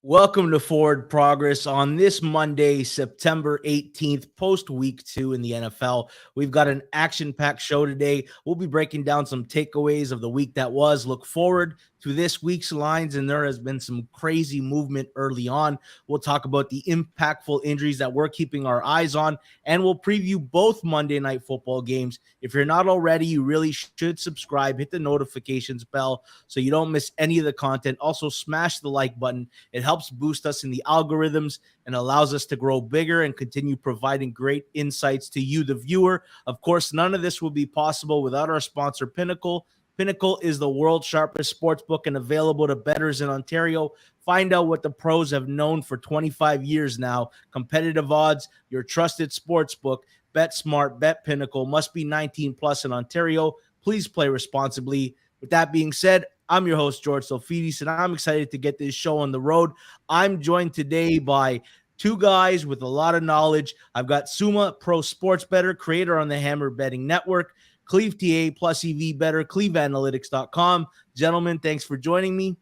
Welcome to Forward Progress on this Monday, September 18th, post week 2 in the NFL. We've got an action-packed show today. We'll be breaking down some takeaways of the week that was. Look forward to this week's lines, and there has been some crazy movement early on. We'll talk about the impactful injuries that we're keeping our eyes on, and we'll preview both Monday Night Football games. If you're not already, you really should subscribe, hit the notifications bell so you don't miss any of the content. Also, smash the like button. It helps boost us in the algorithms and allows us to grow bigger and continue providing great insights to you, the viewer. Of course, none of this would be possible without our sponsor, Pinnacle. Pinnacle is the world's sharpest sports book and available to bettors in Ontario. Find out what the pros have known for 25 years now. Competitive odds, your trusted sports book. Bet smart, bet Pinnacle. Must be 19 plus in Ontario. Please play responsibly. With that being said, I'm your host, George Sofidis, and I'm excited to get this show on the road. I'm joined today by two guys with a lot of knowledge. I've got Suma, pro sports bettor, creator on the Hammer Betting Network, Cleve TA plus EV bettor, cleveanalytics.com. Gentlemen, thanks for joining me.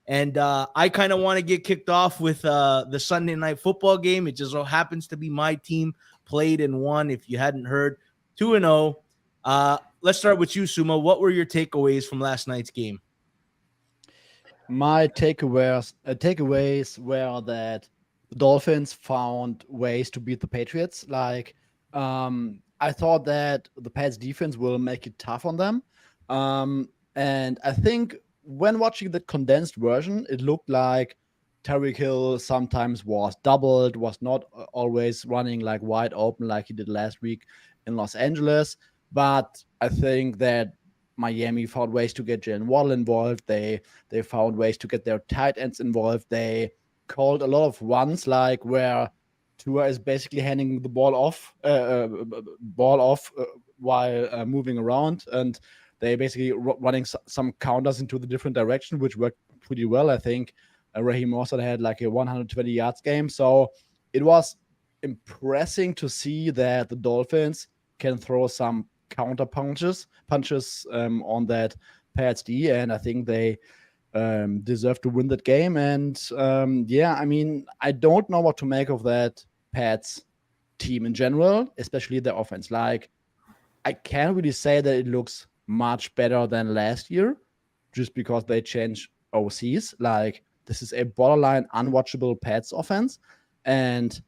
And I kind of want to get kicked off with the Sunday Night Football game. It just so happens to be my team played and won, if you hadn't heard, 2-0. Let's start with you, Suma. What were your takeaways from last night's game? My takeaways were that the Dolphins found ways to beat the Patriots. I thought that the Pats defense will make it tough on them. And I think when watching the condensed version, it looked like Tyreek Hill sometimes was doubled, was not always running like wide open like he did last week in Los Angeles. But I think that Miami found ways to get Jalen Waddle involved. They found ways to get their tight ends involved. They called a lot of runs, like where Tua is basically handing the ball off while moving around, and they basically running some counters into the different direction, which worked pretty well. I think Raheem Mostert had like a 120 yards game, so it was impressive to see that the Dolphins can throw some counter punches on that Pats D, and I think they deserve to win that game. And I don't know what to make of that Pats team in general, especially their offense. Like, I can't really say that it looks much better than last year just because they changed OCs. Like, this is a borderline unwatchable Pats offense, and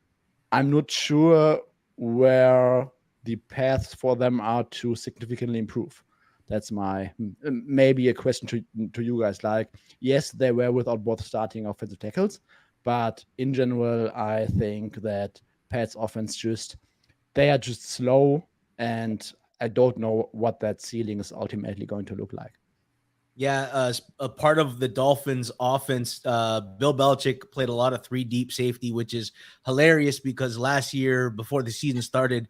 I'm not sure where the paths for them are to significantly improve. That's my maybe a question to you guys. Like, yes, they were without both starting offensive tackles, but in general, I think that Pat's offense they are just slow, and I don't know what that ceiling is ultimately going to look like. Yeah, a part of the Dolphins' offense, Bill Belichick played a lot of 3 deep safety, which is hilarious because last year, before the season started,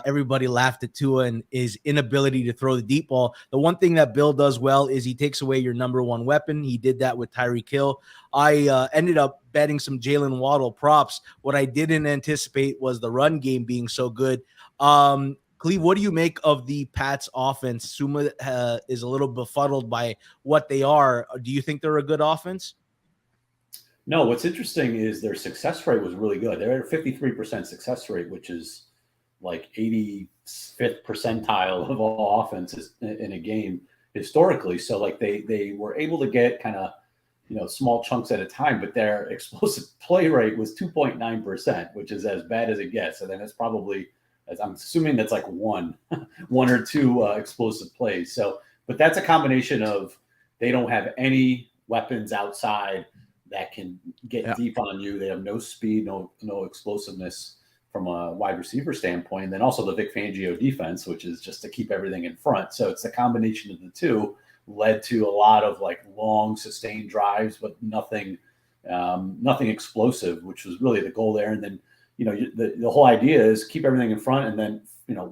everybody laughed at Tua and his inability to throw the deep ball. The one thing that Bill does well is he takes away your number one weapon. He did that with Tyreek Hill. I ended up betting some Jalen Waddle props. What I didn't anticipate was the run game being so good. Cleve, what do you make of the Pats offense? Suma is a little befuddled by what they are. Do you think they're a good offense? No, what's interesting is their success rate was really good. They're at a 53% success rate, which is like 85th percentile of all offenses in a game historically. So like they were able to get kind of, small chunks at a time, but their explosive play rate was 2.9%, which is as bad as it gets. And then it's probably, I'm assuming that's like one or two explosive plays. So, but that's a combination of they don't have any weapons outside that can get deep on you. They have no speed, no explosiveness from a wide receiver standpoint. And then also the Vic Fangio defense, which is just to keep everything in front. So it's the combination of the two led to a lot of like long sustained drives, but nothing explosive, which was really the goal there. And then, the whole idea is keep everything in front and then,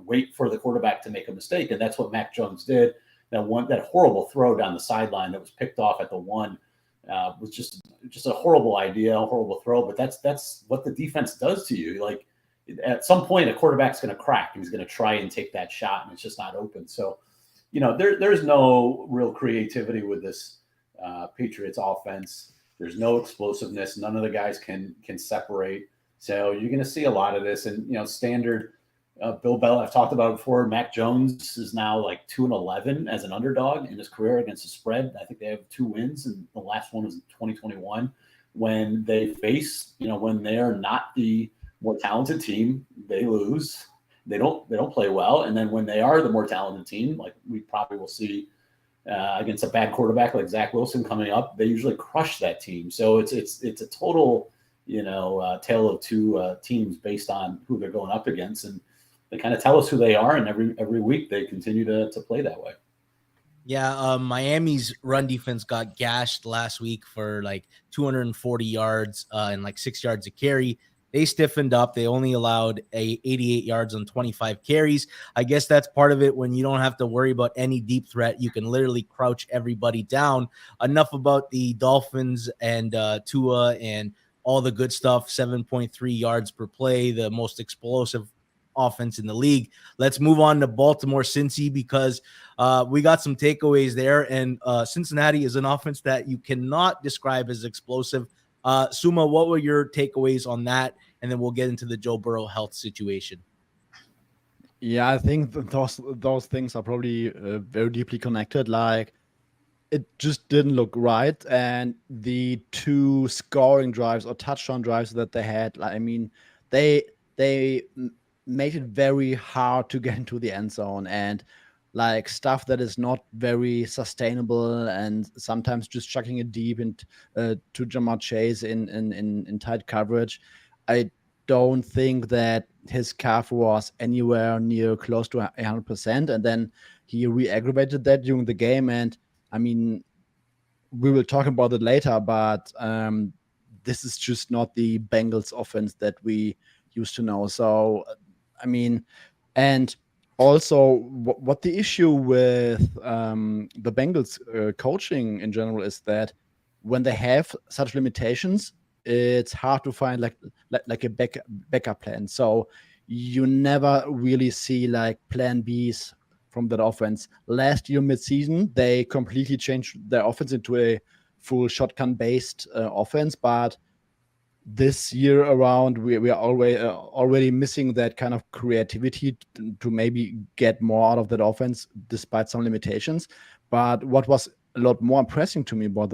wait for the quarterback to make a mistake. And that's what Mac Jones did. That horrible throw down the sideline that was picked off at the 1 was just a horrible idea, a horrible throw. But that's what the defense does to you. Like, at some point, a quarterback's going to crack. He's going to try and take that shot, and it's just not open. So, there's no real creativity with this Patriots offense. There's no explosiveness. None of the guys can separate. So you're going to see a lot of this. And, standard Bill Bell, I've talked about it before. Mac Jones is now like 2-11 as an underdog in his career against the spread. I think they have 2 wins, and the last one was in 2021. When they face, when they are not the more talented team, they lose. They don't play well. And then when they are the more talented team, like we probably will see against a bad quarterback like Zach Wilson coming up, they usually crush that team. So it's a total, tale of 2 teams based on who they're going up against, and they kind of tell us who they are, and every week they continue to play that way. Yeah, Miami's run defense got gashed last week for like 240 yards and like 6 yards a carry. They stiffened up. They only allowed 88 yards on 25 carries. I guess that's part of it. When you don't have to worry about any deep threat, you can literally crouch everybody down. Enough about the Dolphins and Tua and all the good stuff. 7.3 yards per play, the most explosive offense in the league. Let's move on to Baltimore Cincy, because we got some takeaways there, and Cincinnati is an offense that you cannot describe as explosive. Suma, what were your takeaways on that? And then we'll get into the Joe Burrow health situation. Yeah, I think those things are probably very deeply connected. Like, it just didn't look right, and the 2 scoring drives or touchdown drives that they had, like, I mean, they made it very hard to get into the end zone, and like stuff that is not very sustainable, and sometimes just chucking it deep into to Jamar Chase in tight coverage. I don't think that his calf was anywhere near close to 100%, and then he re-aggravated that during the game. And I mean, we will talk about it later, but this is just not the Bengals offense that we used to know. So I mean, and also what the issue with the Bengals coaching in general is that when they have such limitations, it's hard to find like a backup plan. So you never really see like plan Bs from that offense. Last year midseason, they completely changed their offense into a full shotgun based offense, but this year around we are already missing that kind of creativity to maybe get more out of that offense despite some limitations. But what was a lot more impressive to me about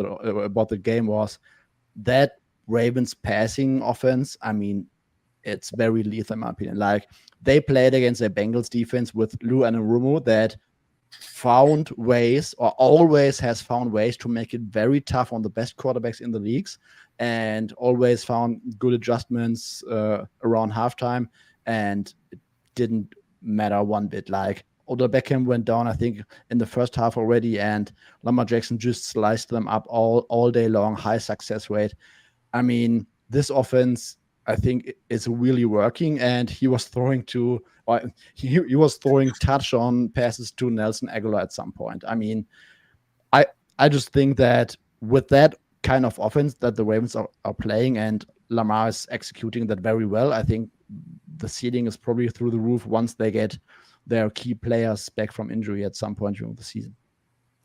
the game was that Ravens passing offense. I mean, it's very lethal in my opinion. Like, they played against a Bengals defense with Lou Anarumo that found ways, or always has found ways, to make it very tough on the best quarterbacks in the leagues, and always found good adjustments around halftime, and it didn't matter one bit. Like, Odell Beckham went down, I think, in the first half already, and Lamar Jackson just sliced them up all day long, high success rate. I mean, this offense, I think, is really working, and he was throwing touchdown passes to Nelson Aguilar at some point. I mean, I just think that with that kind of offense that the Ravens are playing, and Lamar is executing that very well, I think the ceiling is probably through the roof once they get their key players back from injury at some point during the season.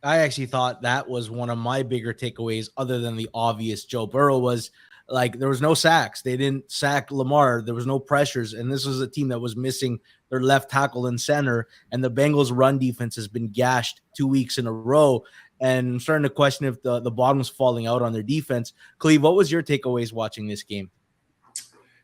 I actually thought that was one of my bigger takeaways, other than the obvious Joe Burrow, was like there was no sacks. They didn't sack Lamar. There was no pressures. And this was a team that was missing their left tackle and center. And the Bengals run defense has been gashed 2 weeks in a row. And I'm starting to question if the bottom's falling out on their defense. Cleve, what was your takeaways watching this game?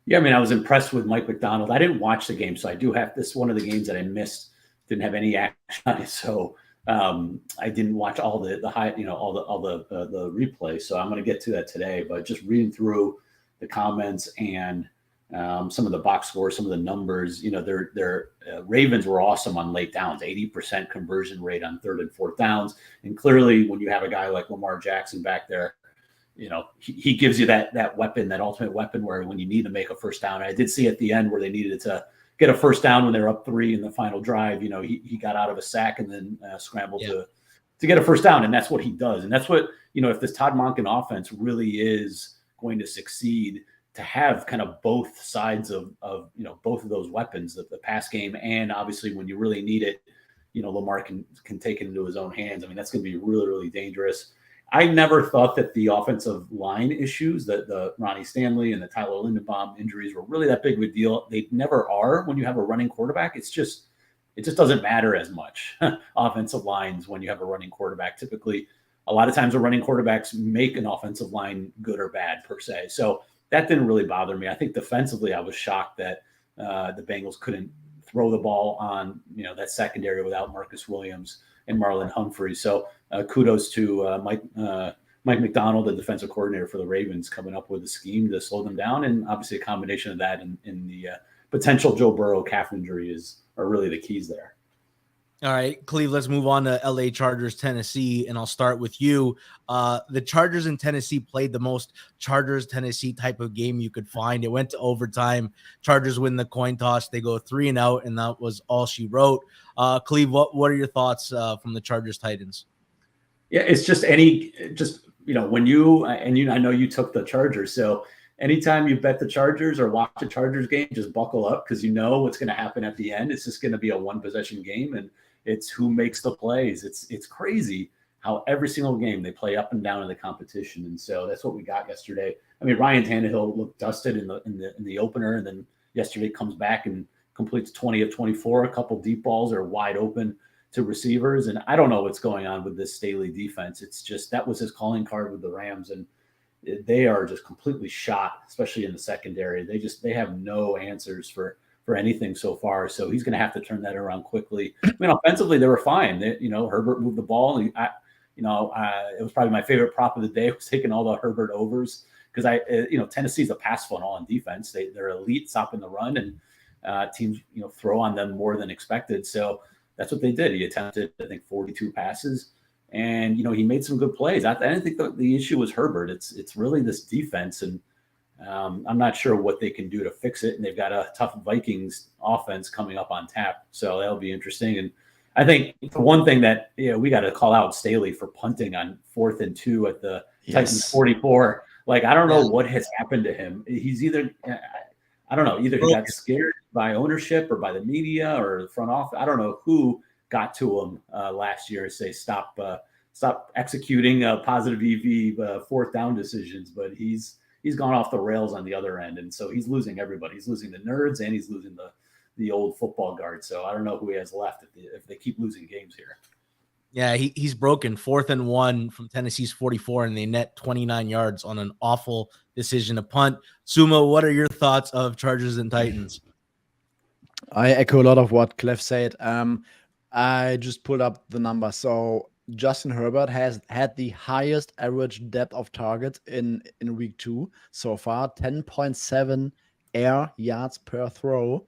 Yeah, I mean, I was impressed with Mike McDonald. I didn't watch the game, so I do have this one of the games that I missed. Didn't have any action on it, so I didn't watch all the high, all the replay. So I'm going to get to that today. But just reading through the comments and some of the box scores, some of the numbers, their Ravens were awesome on late downs, 80% conversion rate on 3rd and 4th downs. And clearly, when you have a guy like Lamar Jackson back there, he gives you that weapon, that ultimate weapon, where when you need to make a first down. I did see at the end where they needed to get a first down when they were up 3 in the final drive. He got out of a sack and then scrambled to get a first down, and that's what he does. And that's what, if this Todd Monken offense really is going to succeed, to have kind of both sides of both of those weapons, the pass game, and obviously when you really need it, Lamar can take it into his own hands. I mean, that's going to be really, really dangerous. I never thought that the offensive line issues, that the Ronnie Stanley and the Tyler Linderbaum injuries were really that big of a deal. They never are when you have a running quarterback. It just doesn't matter as much. Offensive lines when you have a running quarterback. Typically, a lot of times the running quarterbacks make an offensive line good or bad per se. So that didn't really bother me. I think defensively, I was shocked that the Bengals couldn't throw the ball on that secondary without Marcus Williams and Marlon Humphrey. So kudos to Mike McDonald, the defensive coordinator for the Ravens, coming up with a scheme to slow them down. And obviously a combination of that in the potential Joe Burrow calf injury are really the keys there. All right, Cleve, let's move on to LA Chargers, Tennessee, and I'll start with you. The Chargers in Tennessee played the most Chargers-Tennessee type of game you could find. It went to overtime. Chargers win the coin toss. They go 3-0, and that was all she wrote. Cleve, what are your thoughts from the Chargers-Titans? Yeah, it's just when I know you took the Chargers, so anytime you bet the Chargers or watch a Chargers game, just buckle up because you know what's going to happen at the end. It's just going to be a one-possession game, and it's who makes the plays. It's crazy how every single game they play up and down in the competition, and so that's what we got yesterday. I mean, Ryan Tannehill looked dusted in the opener, and then yesterday comes back and completes 20 of 24. A couple deep balls are wide open to receivers, and I don't know what's going on with this Staley defense. It's just that was his calling card with the Rams, and they are just completely shot, especially in the secondary. They have no answers for anything so far. So he's going to have to turn that around quickly. I mean, offensively, they were fine. Herbert moved the ball. It was probably my favorite prop of the day was taking all the Herbert overs because Tennessee's a pass funnel on defense. They're elite stopping the run, and teams throw on them more than expected. So that's what they did. He attempted, I think, 42 passes. And, he made some good plays. I didn't think the issue was Herbert. It's really this defense. And I'm not sure what they can do to fix it. And they've got a tough Vikings offense coming up on tap. So that'll be interesting. And I think the one thing that we got to call out Staley for punting on 4th and 2 at the Titans 44. Like, I don't know what has happened to him. He's either he got scared by ownership or by the media or the front office. I don't know who got to him last year and say stop executing positive EV 4th down decisions, but he's gone off the rails on the other end, and so he's losing everybody. He's losing the nerds and he's losing the old football guard. So I don't know who he has left if they keep losing games here. Yeah, he's broken 4th and 1 from Tennessee's 44, and they net 29 yards on an awful decision to punt. Suma, what are your thoughts of Chargers and Titans? I echo a lot of what Clef said. I just pulled up the number. So Justin Herbert has had the highest average depth of targets in week 2 so far, 10.7 air yards per throw,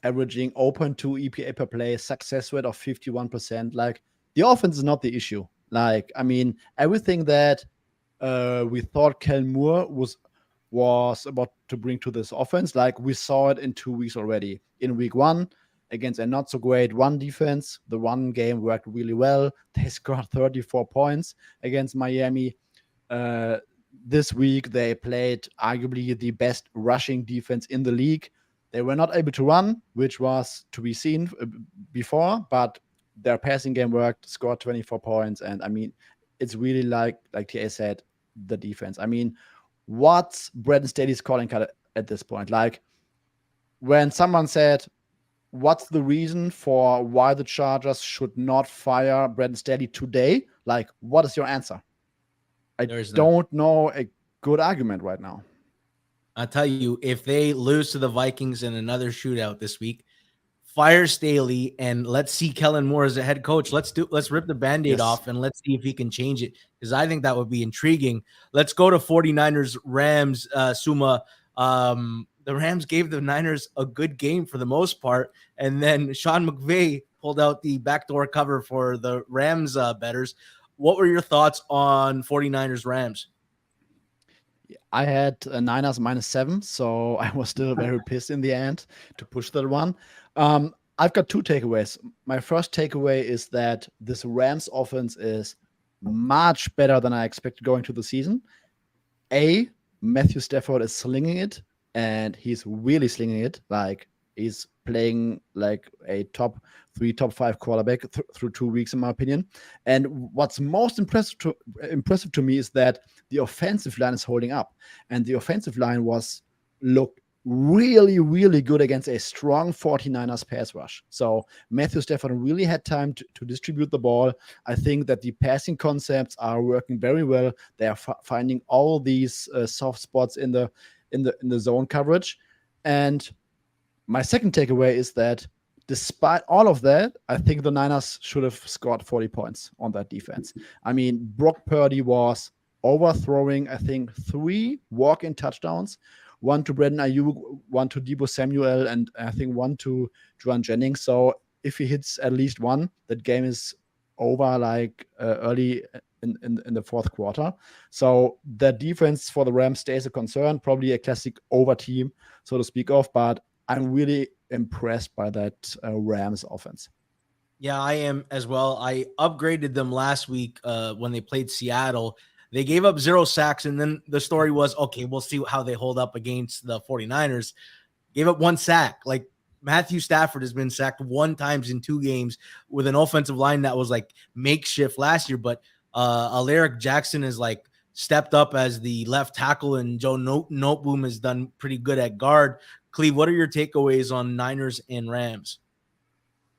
averaging 0.2 EPA per play, success rate of 51%. Like, the offense is not the issue. Like, I mean, everything that we thought Kel Moore was about to bring to this offense, like, we saw it in 2 weeks already. In week 1, against a not so great run defense, the run game worked really well. They scored 34 points against Miami. This week, they played arguably the best rushing defense in the league. They were not able to run, which was to be seen before, but their passing game worked, scored 24 points. And I mean, it's really like TA said, the defense. I mean, what's Brandon Staley's calling card at this point? Like, when someone said, what's the reason for why the Chargers should not fire Brandon Staley today? Like, what is your answer? I don't know a good argument right now. I'll tell you, if they lose to the Vikings in another shootout this week, fire Staley and let's see Kellen Moore as a head coach. Let's rip the Band-Aid off and let's see if he can change it, because I think that would be intriguing. Let's go to 49ers Rams, Suma. The Rams gave the Niners a good game for the most part, and then Sean McVay pulled out the backdoor cover for the Rams bettors. What were your thoughts on 49ers Rams? I had Niners -7, so I was still very pissed in the end to push that one. I've got 2 takeaways. My first takeaway is that this Rams offense is much better than I expected going to the season. Matthew Stafford is slinging it, and he's really slinging it. Like, He's playing like a top 3, top 5 quarterback through 2 weeks, in my opinion. And what's most impressive to me is that the offensive line is holding up, and the offensive line looked really, really good against a strong 49ers pass rush. So Matthew Stafford really had time to distribute the ball. I think that the passing concepts are working very well. They are finding all these soft spots in the zone coverage. And my second takeaway is that despite all of that, I think the Niners should have scored 40 points on that defense. I mean, Brock Purdy was overthrowing, I think, 3 walk-in touchdowns. 1 to Brandon Ayuk, 1 to Deebo Samuel, and I think 1 to Juwan Jennings. So if he hits at least 1, that game is over like early in the fourth quarter. So the defense for the Rams stays a concern, probably a classic over team, so to speak of, but I'm really impressed by that Rams offense. Yeah, I am as well. I upgraded them last week when they played Seattle. They gave up 0 sacks, and then the story was, okay, we'll see how they hold up against the 49ers. Gave up 1 sack. Like, Matthew Stafford has been sacked 1 time in 2 games with an offensive line that was like makeshift last year, but Alaric Jackson has like stepped up as the left tackle, and Joe Noteboom has done pretty good at guard. Cleve, what are your takeaways on Niners and Rams?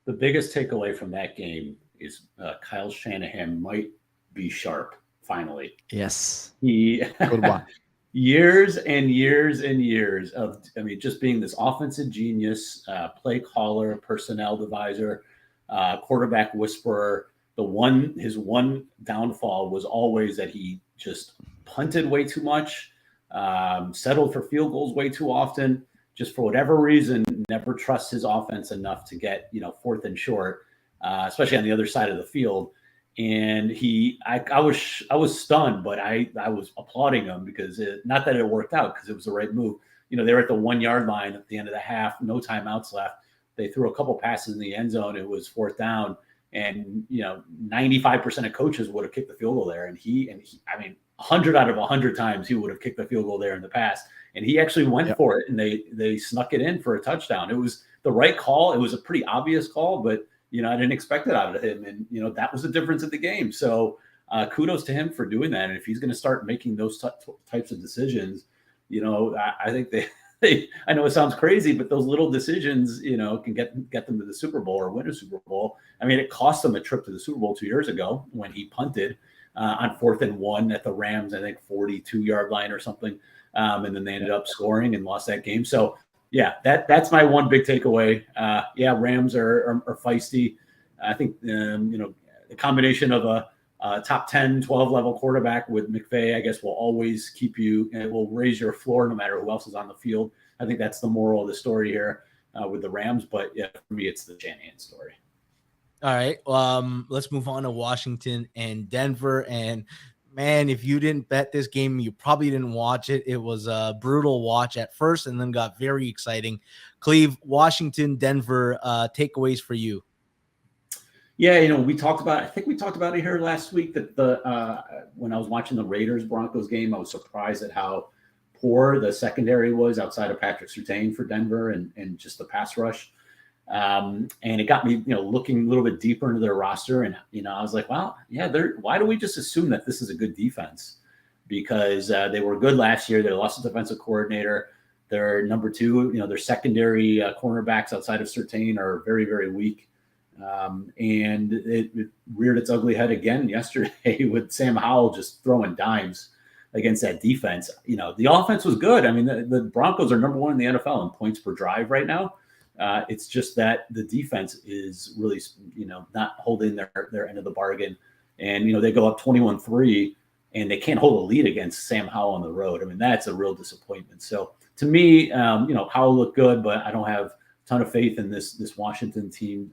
The biggest takeaway from that game is Kyle Shanahan might be sharp. Finally, yes, he good one. Years and years and years of, I mean, just being this offensive genius, play caller, personnel deviser, quarterback whisperer. His one downfall was always that he just punted way too much, settled for field goals way too often. Just for whatever reason, never trusts his offense enough to get 4th and short, especially on the other side of the field. And I was stunned, but I was applauding him because not that it worked out, because it was the right move. They were at the 1 yard line at the end of the half, no timeouts left. They threw a couple passes in the end zone. It was 4th down, and 95% of coaches would have kicked the field goal there. And he, I mean, 100 out of 100 times he would have kicked the field goal there in the past. And he actually went for it, and they snuck it in for a touchdown. It was the right call. It was a pretty obvious call, but I didn't expect it out of him. And, that was the difference of the game. So kudos to him for doing that. And if he's going to start making those types of decisions, I think I know it sounds crazy, but those little decisions, can get them to the Super Bowl or win a Super Bowl. I mean, it cost them a trip to the Super Bowl 2 years ago when he punted on 4th and 1 at the Rams, I think 42-yard line or something. And then they ended up scoring and lost that game. So, yeah, that's my one big takeaway. Rams are feisty. I think, the combination of a top 10, 12 level quarterback with McVay, I guess, will always keep you, and it will raise your floor no matter who else is on the field. I think that's the moral of the story here with the Rams. But, yeah, for me, it's the Shanahan story. All right. Let's move on to Washington and Denver. And man, if you didn't bet this game, you probably didn't watch it. It was a brutal watch at first and then got very exciting. Cleve, Washington, Denver, takeaways for you. Yeah, we talked about it here last week that when I was watching the Raiders-Broncos game, I was surprised at how poor the secondary was outside of Patrick Surtain for Denver and just the pass rush. And it got me, looking a little bit deeper into their roster. And, I was like, well, yeah, why do we just assume that this is a good defense? Because they were good last year. They lost a defensive coordinator. Their number 2, their secondary cornerbacks outside of Surtain are very, very weak. And it reared its ugly head again yesterday with Sam Howell just throwing dimes against that defense. The offense was good. I mean, the Broncos are number 1 in the NFL in points per drive right now. It's just that the defense is really, not holding their end of the bargain. And, they go up 21-3 and they can't hold a lead against Sam Howell on the road. I mean, that's a real disappointment. So to me, Howell looked good, but I don't have a ton of faith in this Washington team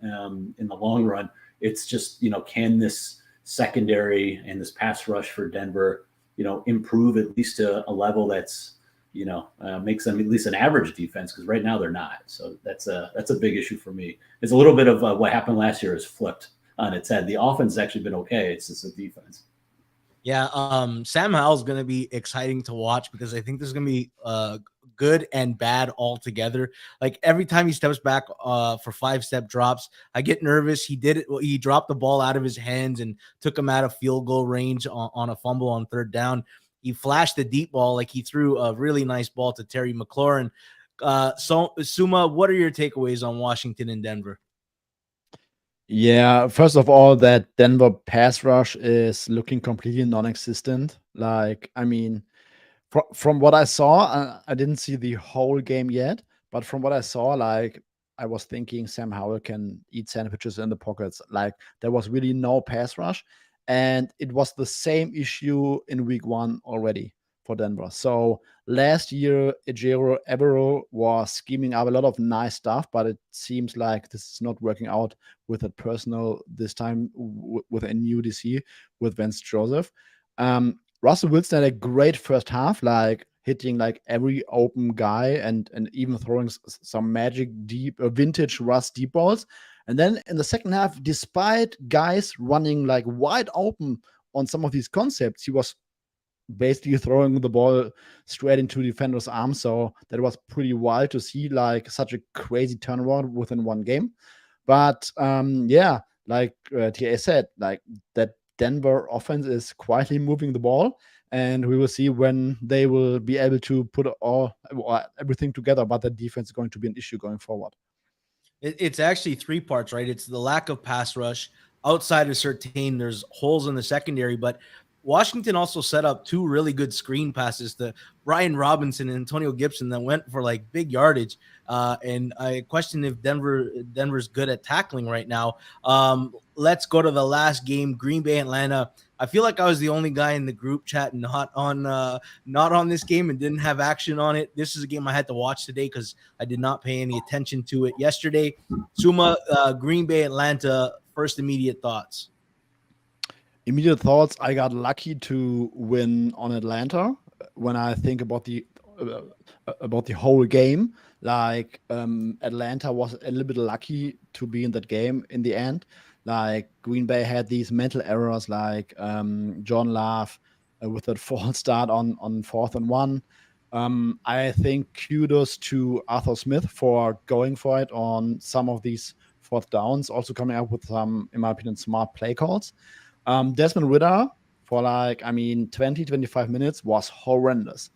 in the long run. It's just, can this secondary and this pass rush for Denver, improve at least to a level that's, makes them at least an average defense, because right now they're not. So that's a big issue for me. It's a little bit of what happened last year is flipped on its head. The offense has actually been okay. It's just the defense. Yeah, Sam Howell's going to be exciting to watch because I think there's going to be good and bad altogether. Like every time he steps back for 5-step drops, I get nervous. He did it. He dropped the ball out of his hands and took him out of field goal range on a fumble on 3rd down. He flashed the deep ball, like he threw a really nice ball to Terry McLaurin. So Suma, what are your takeaways on Washington and Denver? Yeah, first of all, that Denver pass rush is looking completely non-existent. Like, I mean, from what I saw, I didn't see the whole game yet, but from what I saw, like, I was thinking Sam Howell can eat sandwiches in the pockets. Like, there was really no pass rush, and it was the same issue in week 1 already for Denver. So last year, Ejiro Evero was scheming up a lot of nice stuff, but it seems like this is not working out with a personnel this time with a new DC with Vance Joseph. Russell Wilson had a great first half, like hitting like every open guy and even throwing some magic deep vintage Russ deep balls. And then in the second half, despite guys running like wide open on some of these concepts, he was basically throwing the ball straight into defenders' arms. So that was pretty wild to see, like such a crazy turnaround within one game. But yeah, like TA said, like that Denver offense is quietly moving the ball, and we will see when they will be able to put everything together. But the defense is going to be an issue going forward. It's actually 3 parts, right? It's the lack of pass rush. Outside of Surtain, there's holes in the secondary, but Washington also set up 2 really good screen passes to Brian Robinson and Antonio Gibson that went for like big yardage. And I question if Denver's good at tackling right now. Let's go to the last game, Green Bay, Atlanta. I feel like I was the only guy in the group chat not on this game and didn't have action on it. This is a game I had to watch today because I did not pay any attention to it yesterday. Suma, Green Bay, Atlanta, first immediate thoughts. Immediate thoughts, I got lucky to win on Atlanta. When I think about the whole game, like Atlanta was a little bit lucky to be in that game in the end. Like Green Bay had these mental errors, like John Love with that false start on 4th and 1. I think kudos to Arthur Smith for going for it on some of these 4th downs, also coming up with some, in my opinion, smart play calls. Desmond Ridder for 20-25 minutes was horrendous.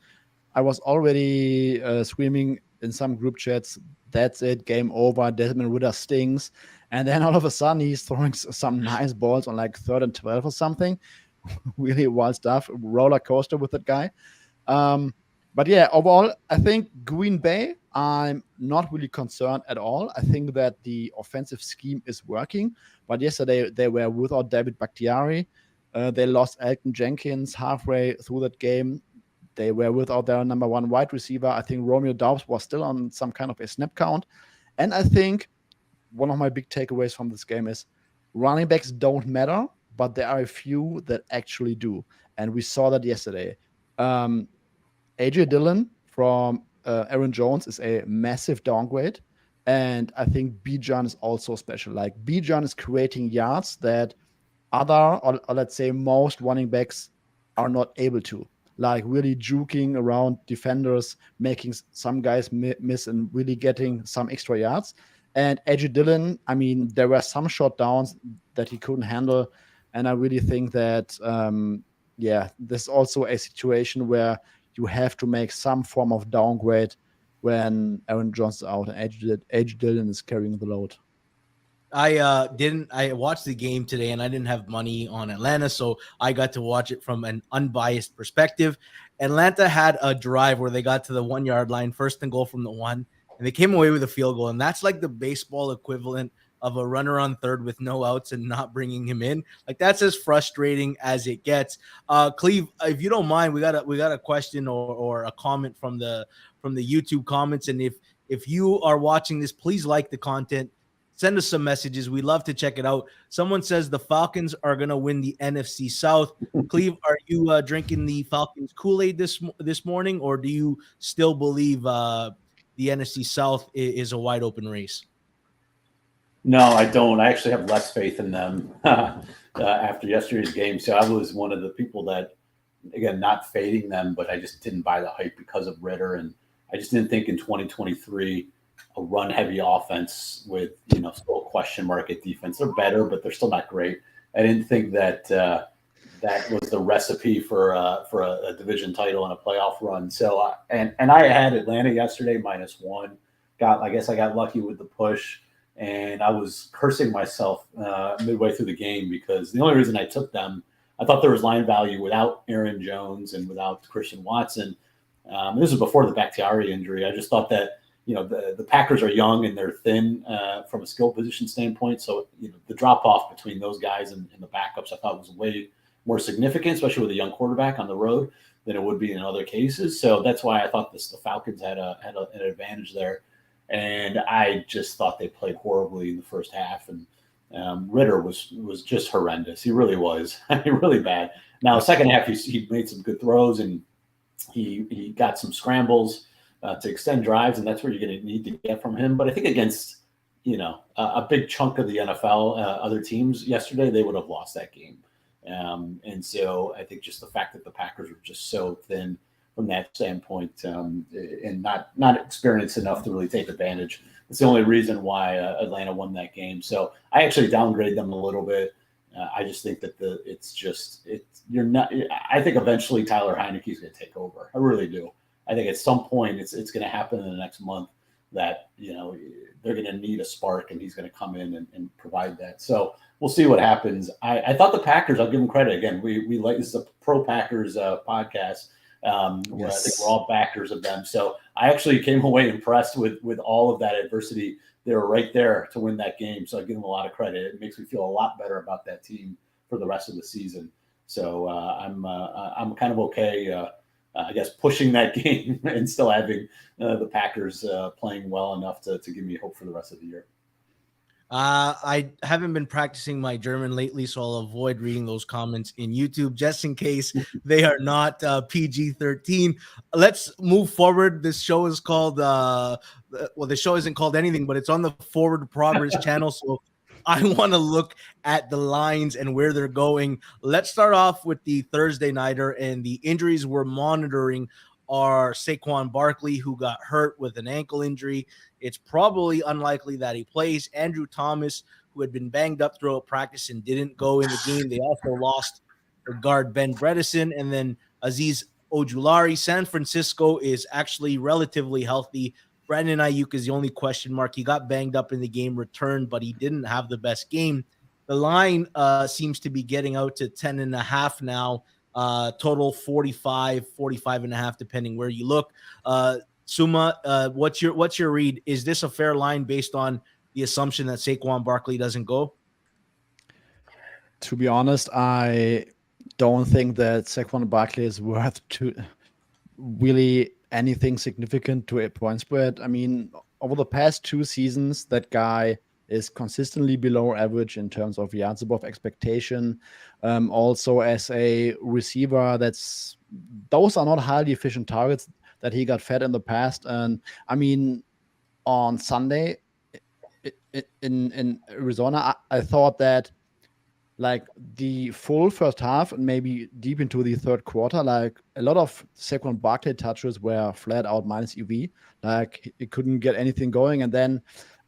I was already screaming in some group chats, that's it, game over, Desmond Ridder stinks. And then all of a sudden he's throwing some nice balls on like 3rd and 12 or something. Really wild stuff, roller coaster with that guy. But yeah, overall, I think Green Bay, I'm not really concerned at all. I think that the offensive scheme is working. But yesterday, they were without David Bakhtiari. They lost Elton Jenkins halfway through that game. They were without their number 1 wide receiver. I think Romeo Doubs was still on some kind of a snap count. And I think one of my big takeaways from this game is running backs don't matter, but there are a few that actually do. And we saw that yesterday. AJ Dillon from Aaron Jones is a massive downgrade. And I think Bijan is also special. Like Bijan is creating yards that other, or let's say most running backs are not able to. Like really juking around defenders, making some guys miss and really getting some extra yards. And AJ Dillon, I mean, there were some short downs that he couldn't handle. And I really think that, there's also a situation where you have to make some form of downgrade when Aaron Jones is out and AJ Dillon is carrying the load. I watched the game today and I didn't have money on Atlanta, so I got to watch it from an unbiased perspective. Atlanta had a drive where they got to the 1 yard line, 1st and goal from the 1, and they came away with a field goal. And that's like the baseball equivalent of a runner on 3rd with no outs and not bringing him in. Like that's as frustrating as it gets. Cleve, if you don't mind, we got a question or a comment from the YouTube comments. And if you are watching this, please like the content. Send us some messages. We love to check it out. Someone says the Falcons are going to win the NFC South. Cleve, are you drinking the Falcons Kool-Aid this morning, or do you still believe the NFC South is a wide open race? No, I don't. I actually have less faith in them after yesterday's game. So I was one of the people that, again, not fading them, but I just didn't buy the hype because of Ritter. And I just didn't think in 2023 a run-heavy offense with still a question mark at defense. They're better, but they're still not great. I didn't think that that was the recipe for a division title and a playoff run. So and I had Atlanta yesterday -1. I guess I got lucky with the push, and I was cursing myself midway through the game because the only reason I took them, I thought there was line value without Aaron Jones and without Christian Watson. This was before the Bakhtiari injury. I just thought that the Packers are young and they're thin from a skill position standpoint. So the drop off between those guys and the backups I thought was way more significant, especially with a young quarterback on the road, than it would be in other cases. So that's why I thought the Falcons had an advantage there. And I just thought they played horribly in the first half. And Ritter was just horrendous. He really was. Really bad. Now, second half, he made some good throws and he got some scrambles to extend drives, and that's where you're going to need to get from him. But I think against a big chunk of the NFL, other teams yesterday, they would have lost that game. And so I think just the fact that the Packers were just so thin from that standpoint and not experienced enough to really take advantage. It's the only reason why Atlanta won that game. So I actually downgrade them a little bit. I just think that I think eventually Tyler Heineke's going to take over. I really do. I think at some point it's going to happen in the next month that they're going to need a spark, and he's going to come in and provide that. So we'll see what happens. I thought the Packers, I'll give them credit again. We like, this is a pro Packers podcast. Where I think we're all backers of them. So I actually came away impressed with all of that adversity. They were right there to win that game. So I give them a lot of credit. It makes me feel a lot better about that team for the rest of the season. So I'm kind of okay, I guess, pushing that game and still having the Packers playing well enough to give me hope for the rest of the year. I haven't been practicing my German lately, so I'll avoid reading those comments in YouTube just in case they are not PG-13. Let's move forward. This show is called, the show isn't called anything, but it's on the Forward Progress channel. So I want to look at the lines and where they're going. Let's start off with the Thursday nighter, and the injuries we're monitoring are Saquon Barkley, who got hurt with an ankle injury. It's probably unlikely that he plays. Andrew Thomas, who had been banged up throughout practice and didn't go in the game. They also lost their guard Ben Bredesen, and then Aziz Ojulari. San Francisco is actually relatively healthy. Brandon Ayuk is the only question mark. He got banged up in the game, returned, but he didn't have the best game. The line seems to be getting out to 10.5 now. Total 45 and a half, depending where you look. Suma, what's your read? Is this a fair line based on the assumption that Saquon Barkley doesn't go? To be honest, I don't think that Saquon Barkley is worth to really anything significant to a point spread. I mean, over the past 2 seasons, that guy is consistently below average in terms of yards above expectation. Also, as a receiver, those are not highly efficient targets that he got fed in the past. And I mean, on Sunday in Arizona, I thought that like the full first half and maybe deep into the third quarter, like a lot of Saquon Barkley touches were flat out minus EV. Like he couldn't get anything going. And then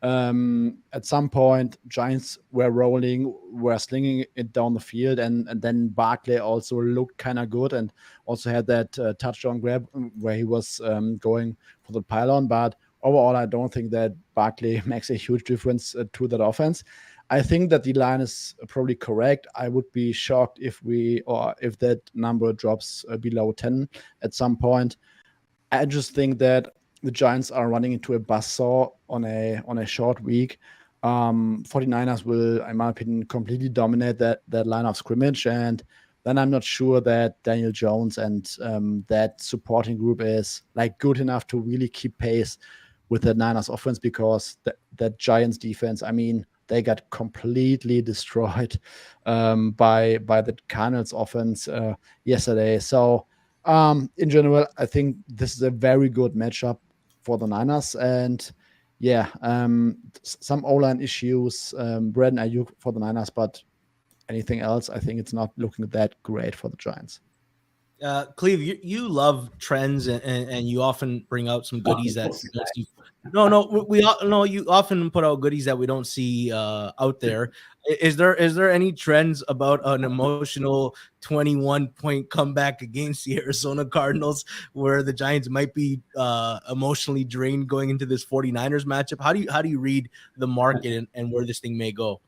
at some point, Giants were rolling, were slinging it down the field, and then Barkley also looked kind of good and also had that touchdown grab where he was going for the pylon. But overall, I don't think that Barkley makes a huge difference to that offense. I think that the line is probably correct. I would be shocked if that number drops below 10 at some point. I just think that the Giants are running into a buzzsaw on a short week. 49ers will, in my opinion, completely dominate that line of scrimmage. And then I'm not sure that Daniel Jones and that supporting group is like good enough to really keep pace with the Niners offense, because that Giants defense, I mean, they got completely destroyed by the Cardinals offense yesterday. So in general, I think this is a very good matchup for the Niners. And yeah, some O-line issues, Brandon Ayuk for the Niners, but anything else, I think it's not looking that great for the Giants. Cleve, you love trends, and you often bring out some goodies that Don't say we don't that. see. No, you often put out goodies that we don't see out there. Is there any trends about an emotional 21-point comeback against the Arizona Cardinals where the Giants might be emotionally drained going into this 49ers matchup? How do you read the market and where this thing may go?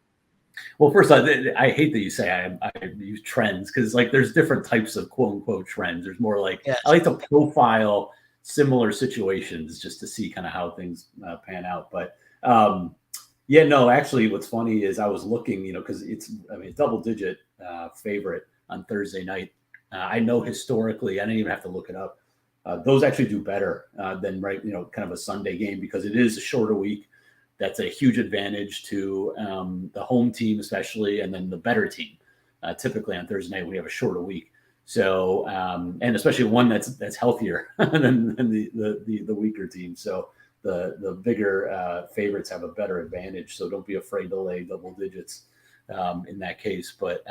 Well, first, I hate that you say I use trends because like there's different types of quote unquote trends. There's more like Yes. I like to profile similar situations just to see kind of how things pan out. But yeah, no, actually, what's funny is I was looking, because it's double digit favorite on Thursday night. I know historically, I didn't even have to look it up. Those actually do better than kind of a Sunday game because it is a shorter week. That's a huge advantage to the home team, especially, and then the better team. Typically on Thursday night, we have a shorter week. So, and especially one that's healthier than the weaker team. So the bigger favorites have a better advantage. So don't be afraid to lay double digits in that case. But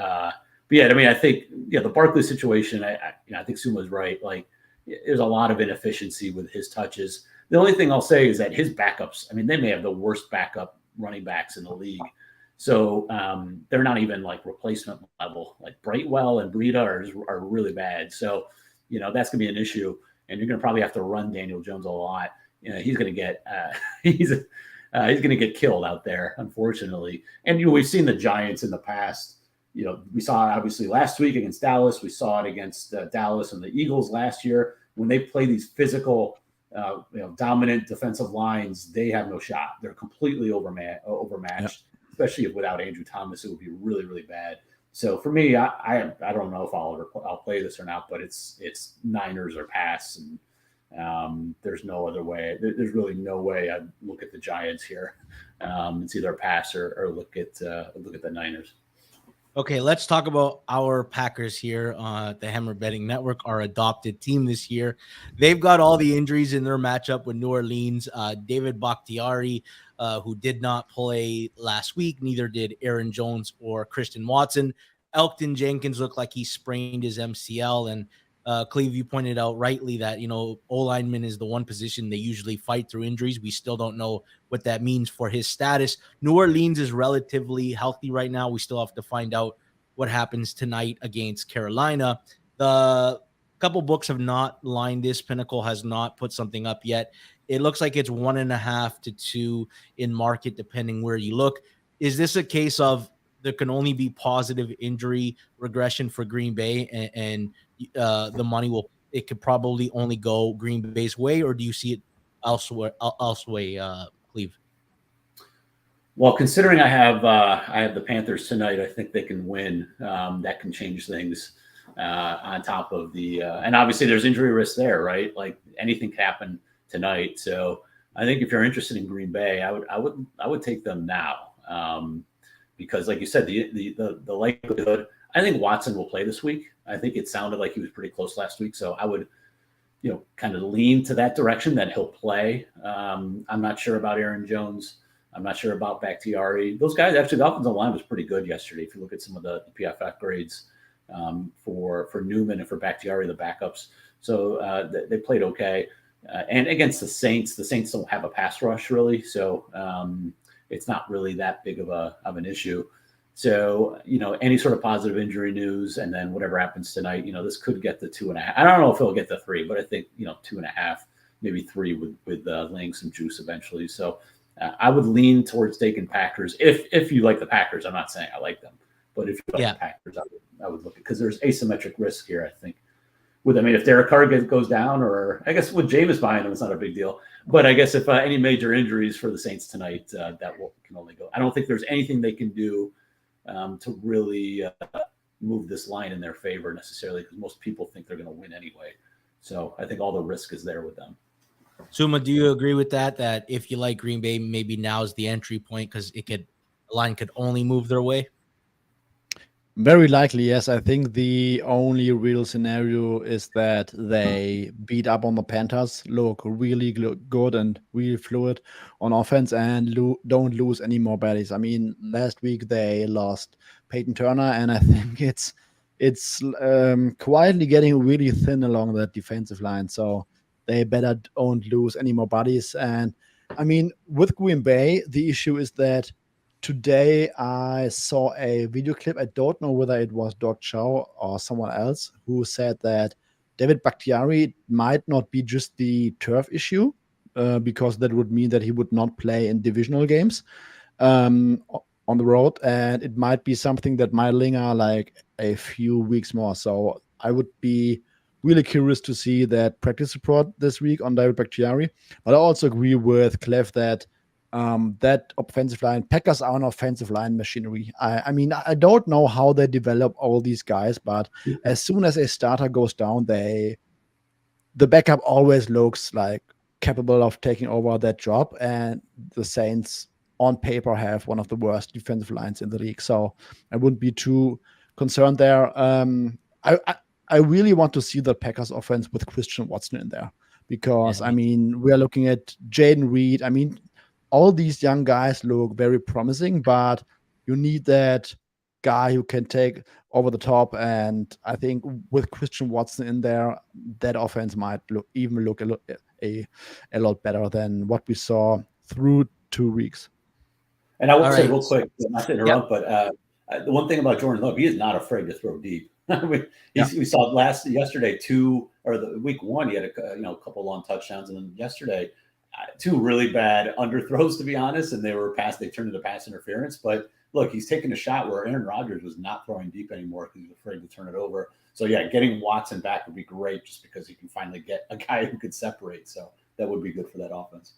yeah, I think the Barkley situation. I think Suma's right. Like, there's a lot of inefficiency with his touches. The only thing I'll say is that his backups, they may have the worst backup running backs in the league. So they're not even like replacement level. Like Brightwell and Breida are really bad. So, that's going to be an issue. And you're going to probably have to run Daniel Jones a lot. He's going to get he's going to get killed out there, unfortunately. And we've seen the Giants in the past. We saw it obviously last week against Dallas. We saw it against Dallas and the Eagles last year when they play these physical, dominant defensive lines. They have no shot. They're completely overmatched, especially without Andrew Thomas. It would be really, really bad. So for me, I don't know if I'll play this or not, but it's Niners or pass, and there's no other way. There's really no way I'd look at the Giants here. It's either a pass or look at the Niners. Okay, let's talk about our Packers here at the Hammer Betting Network, our adopted team this year. They've got all the injuries in their matchup with New Orleans. David Bakhtiari, who did not play last week, neither did Aaron Jones or Christian Watson. Elkton Jenkins looked like he sprained his MCL, and Cleve, you pointed out rightly that, O-lineman is the one position they usually fight through injuries. We still don't know what that means for his status. New Orleans is relatively healthy right now. We still have to find out what happens tonight against Carolina. The couple books have not lined this. Pinnacle has not put something up yet. It looks like it's 1.5 to 2 in market, depending where you look. Is this a case of there can only be positive injury regression for Green Bay, and the money it could probably only go Green Bay's way, or do you see it elsewhere, Cleve? Well, considering I have the Panthers tonight, I think they can win. That can change things on top of the and obviously there's injury risk there, right? Like anything can happen tonight. So I think if you're interested in Green Bay, I would take them now. Because like you said, the likelihood, I think Watson will play this week. I think it sounded like he was pretty close last week. So I would, kind of lean to that direction that he'll play. I'm not sure about Aaron Jones. I'm not sure about Bakhtiari. Those guys, actually, the offensive line was pretty good yesterday. If you look at some of the PFF grades for Newman and for Bakhtiari, the backups. So they played okay. And against the Saints don't have a pass rush really. So it's not really that big of an issue. So, any sort of positive injury news and then whatever happens tonight, this could get the 2.5. I don't know if it'll get the 3, but I think, 2.5, maybe 3 with laying some juice eventually. So I would lean towards taking Packers. If you like the Packers, I'm not saying I like them, but if you like the Packers, I would look at, because there's asymmetric risk here, I think. If Derek Carr goes down, or I guess with Jameis behind him, it's not a big deal. But I guess if any major injuries for the Saints tonight, can only go. I don't think there's anything they can do to really move this line in their favor necessarily, because most people think they're going to win anyway. So I think all the risk is there with them. Suma, do you agree with that? That if you like Green Bay, maybe now is the entry point because the line could only move their way? Very likely, yes. I think the only real scenario is that they beat up on the Panthers, look really good and really fluid on offense, and don't lose any more bodies. Last week they lost Peyton Turner, and I think it's it's quietly getting really thin along that defensive line. So they better don't lose any more bodies. And I mean, with Green Bay, the issue is that today I saw a video clip. I don't know whether it was Doc Chow or someone else who said that David Bakhtiari might not be just the turf issue, because that would mean that he would not play in divisional games on the road, and it might be something that might linger like a few weeks more. So I would be really curious to see that practice report this week on David Bakhtiari. But I also agree with Clef that that offensive line, Packers are an offensive line machinery. I mean, I don't know how they develop all these guys, but as soon as a starter goes down, the backup always looks like capable of taking over that job. And the Saints on paper have one of the worst defensive lines in the league. So I wouldn't be too concerned there. I really want to see the Packers offense with Christian Watson in there, because I mean, we are looking at Jaden Reed. I mean, all these young guys look very promising, but you need that guy who can take over the top. And I think with Christian Watson in there, that offense might look a lot better than what we saw through 2 weeks. And I will say real quick, not to interrupt, but the one thing about Jordan Love, he is not afraid to throw deep. We saw yesterday week one, he had a couple long touchdowns, and then yesterday, two really bad underthrows, to be honest, and they turned into pass interference. But look, he's taking a shot where Aaron Rodgers was not throwing deep anymore because he was afraid to turn it over. So yeah, getting Watson back would be great, just because he can finally get a guy who could separate. So that would be good for that offense.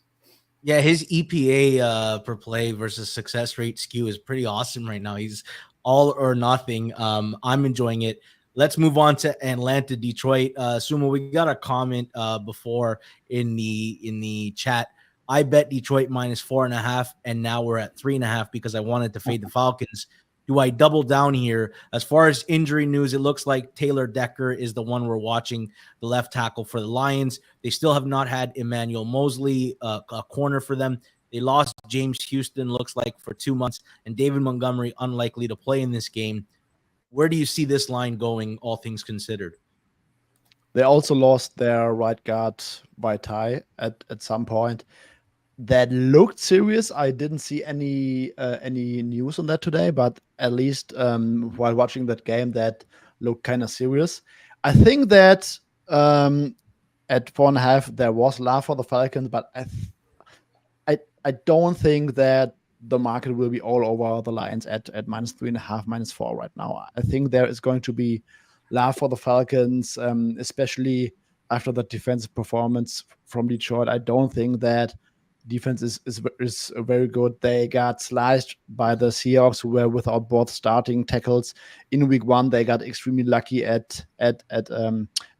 Yeah, his EPA per play versus success rate skew is pretty awesome right now. He's all or nothing. I'm enjoying it. Let's move on to Atlanta, Detroit. Sumo, we got a comment before in the chat. I bet Detroit -4.5, and now we're at 3.5 because I wanted to fade the Falcons. Do I double down here? As far as injury news, it looks like Taylor Decker is the one we're watching, the left tackle for the Lions. They still have not had Emmanuel Mosley, a corner for them. They lost James Houston, looks like, for 2 months, and David Montgomery unlikely to play in this game. Where do you see this line going, all things considered? They also lost their right guard by tie at some point. That looked serious. I didn't see any news on that today, but at least while watching that game, that looked kind of serious. I think that at 4.5 there was love for the Falcons, but I don't think that the market will be all over the Lions at -3.5, -4 right now. I think there is going to be love for the Falcons, especially after the defensive performance from Detroit. I don't think that defense is very good. They got sliced by the Seahawks, who were without both starting tackles in week one. They got extremely lucky at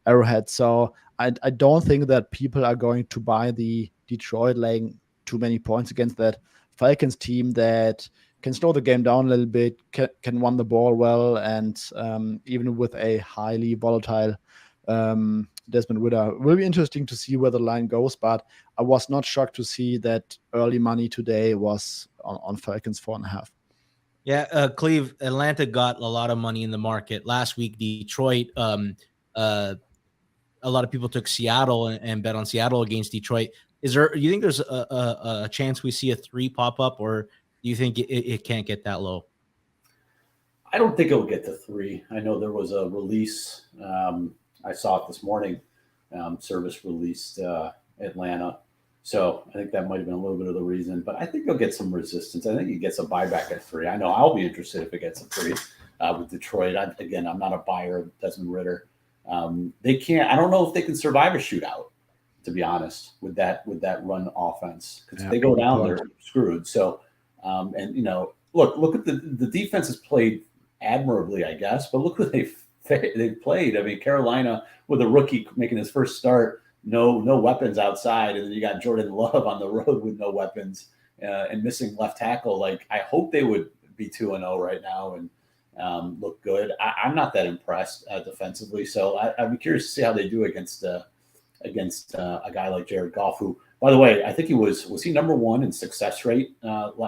Arrowhead. So I don't think that people are going to buy the Detroit laying too many points against that Falcons team that can slow the game down a little bit, can run the ball well, and even with a highly volatile Desmond Ridder. It will be interesting to see where the line goes, but I was not shocked to see that early money today was on Falcons 4.5. Yeah, Cleve, Atlanta got a lot of money in the market. Last week, Detroit, a lot of people took Seattle and bet on Seattle against Detroit. Do you think there's a chance we see a 3 pop up, or do you think it can't get that low? I don't think it'll get to 3. I know there was a release. I saw it this morning. Service released Atlanta. So I think that might have been a little bit of the reason. But I think you'll get some resistance. I think it gets a buyback at 3. I know I'll be interested if it gets a 3 with Detroit. I'm not a buyer of Desmond Ridder. They can't. I don't know if they can survive a shootout, to be honest, with that run offense. Because if they go down, they're screwed. So, look at the defense has played admirably, I guess. But look who they've played. I mean, Carolina with a rookie making his first start, no weapons outside, and then you got Jordan Love on the road with no weapons and missing left tackle. Like, I hope they would be 2-0 right now and look good. I'm not that impressed defensively, so I'd be curious to see how they do against a guy like Jared Goff, who, by the way, I think he was he number 1 in success rate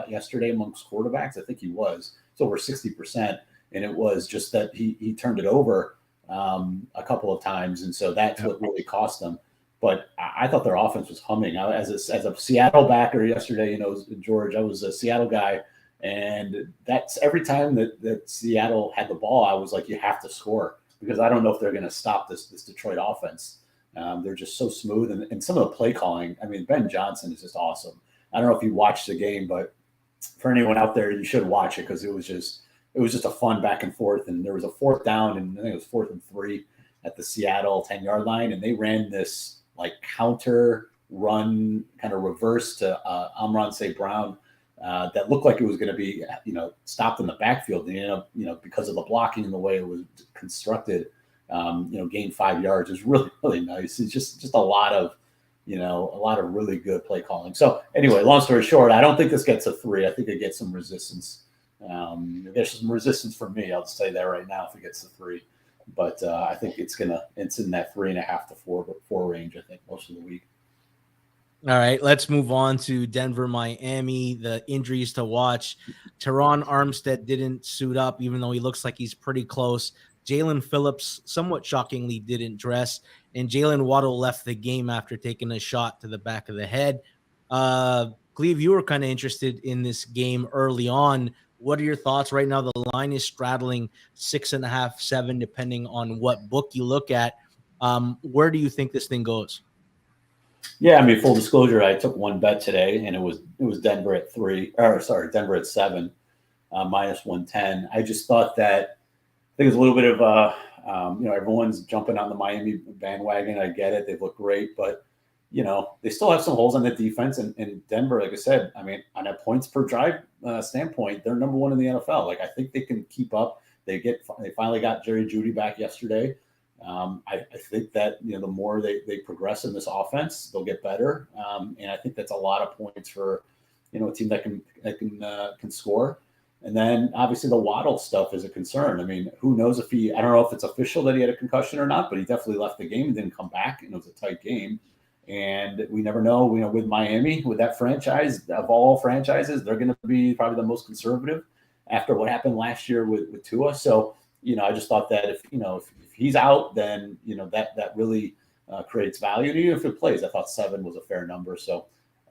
yesterday amongst quarterbacks? I think he was. It's over 60%. and it was just that he turned it over a couple of times, and so that's what really cost them. But I thought their offense was humming. As a Seattle backer yesterday, George, I was a Seattle guy, and that's every time that Seattle had the ball, I was like, you have to score, because I don't know if they're going to stop this Detroit offense. They're just so smooth, and some of the play calling. I mean, Ben Johnson is just awesome. I don't know if you watched the game, but for anyone out there, you should watch it, because it was just a fun back and forth. And there was a fourth down, and I think it was 4th and 3 at the Seattle 10-yard line, and they ran this like counter run, kind of reverse to Amon St. Brown that looked like it was going to be stopped in the backfield. And because of the blocking and the way it was constructed, gained 5 yards. It was really, really nice. It's just a lot of really good play calling. So anyway, long story short, I don't think this gets a 3. I think it gets some resistance. There's some resistance for me. I'll just say that right now if it gets a 3. But I think it's in that 3.5 to 4 range, I think, most of the week. All right, let's move on to Denver, Miami. The injuries to watch. Teron Armstead didn't suit up, even though he looks like he's pretty close. Jalen Phillips, somewhat shockingly, didn't dress. And Jalen Waddle left the game after taking a shot to the back of the head. Cleve, you were kind of interested in this game early on. What are your thoughts right now? The line is straddling 6.5, 7, depending on what book you look at. Where do you think this thing goes? Yeah, I mean, full disclosure, I took one bet today, and it was Denver at 3, Denver at 7, minus 110. I just thought that I think it's a little bit of everyone's jumping on the Miami bandwagon. I get it; they've looked great, but they still have some holes on the defense. And Denver, like I said, I mean, on a points per drive standpoint, they're number 1 in the NFL. Like, I think they can keep up. They finally got Jerry Jeudy back yesterday. I think that the more they progress in this offense, they'll get better. And I think that's a lot of points for a team that can score. And then obviously the Waddle stuff is a concern. I mean, who knows I don't know if it's official that he had a concussion or not, but he definitely left the game and didn't come back, and it was a tight game. And we never know, with Miami, with that franchise, of all franchises, they're going to be probably the most conservative after what happened last year with Tua. So, I just thought that if he's out, then, that really creates value. And even if it plays, I thought 7 was a fair number. So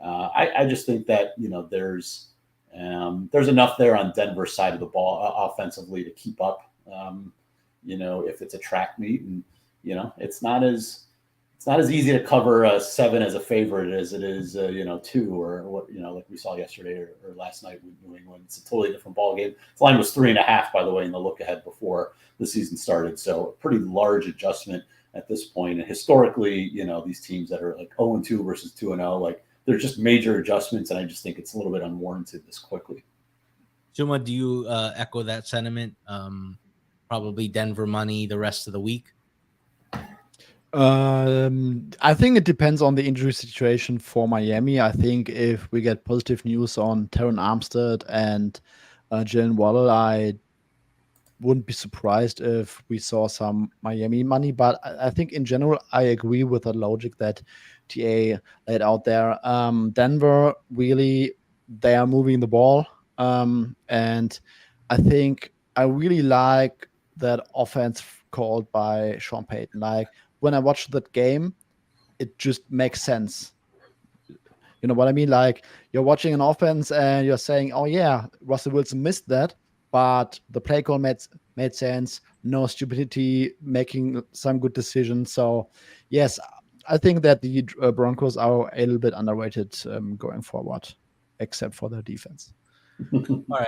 I just think that, there's enough there on Denver's side of the ball offensively to keep up, if it's a track meet. And, it's not as easy to cover a 7 as a favorite as it is, 2 or what, like we saw yesterday or last night with New England. It's a totally different ball game. The line was 3.5, by the way, in the look ahead before the season started. So a pretty large adjustment at this point. And historically, these teams that are like 0-2 versus 2-0, like they're just major adjustments. And I just think it's a little bit unwarranted this quickly. Suma, do you echo that sentiment? Probably Denver money the rest of the week. I think it depends on the injury situation for Miami. I think if we get positive news on Teron Armstead and Jalen Waddle, I wouldn't be surprised if we saw some Miami money. But I think in general, I agree with the logic that TA laid out there. Denver, really, they are moving the ball. And I think I really like that offense called by Sean Payton. Like, when I watch that game, it just makes sense. You know what I mean? Like, you're watching an offense and you're saying, oh yeah, Russell Wilson missed that, but the play call made sense. No stupidity, making some good decisions. So yes, I think that the Broncos are a little bit underrated going forward, except for their defense. All right.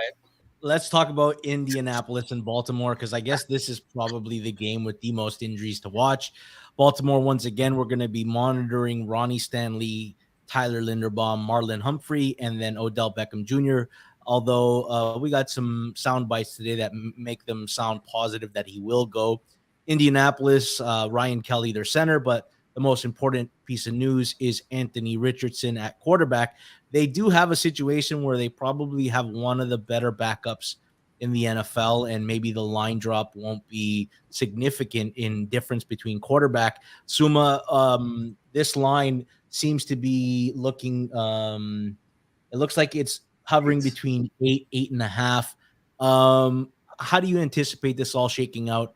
Let's talk about Indianapolis and Baltimore, because I guess this is probably the game with the most injuries to watch. Baltimore, once again, we're going to be monitoring Ronnie Stanley, Tyler Linderbaum, Marlon Humphrey, and then Odell Beckham Jr., although we got some sound bites today that make them sound positive that he will go. Indianapolis, Ryan Kelly, their center, but the most important piece of news is Anthony Richardson at quarterback. They do have a situation where they probably have one of the better backups in the NFL, and maybe the line drop won't be significant in difference between quarterback. Suma, this line seems to be looking, it looks like it's hovering between 8.5. How how do you anticipate this all shaking out?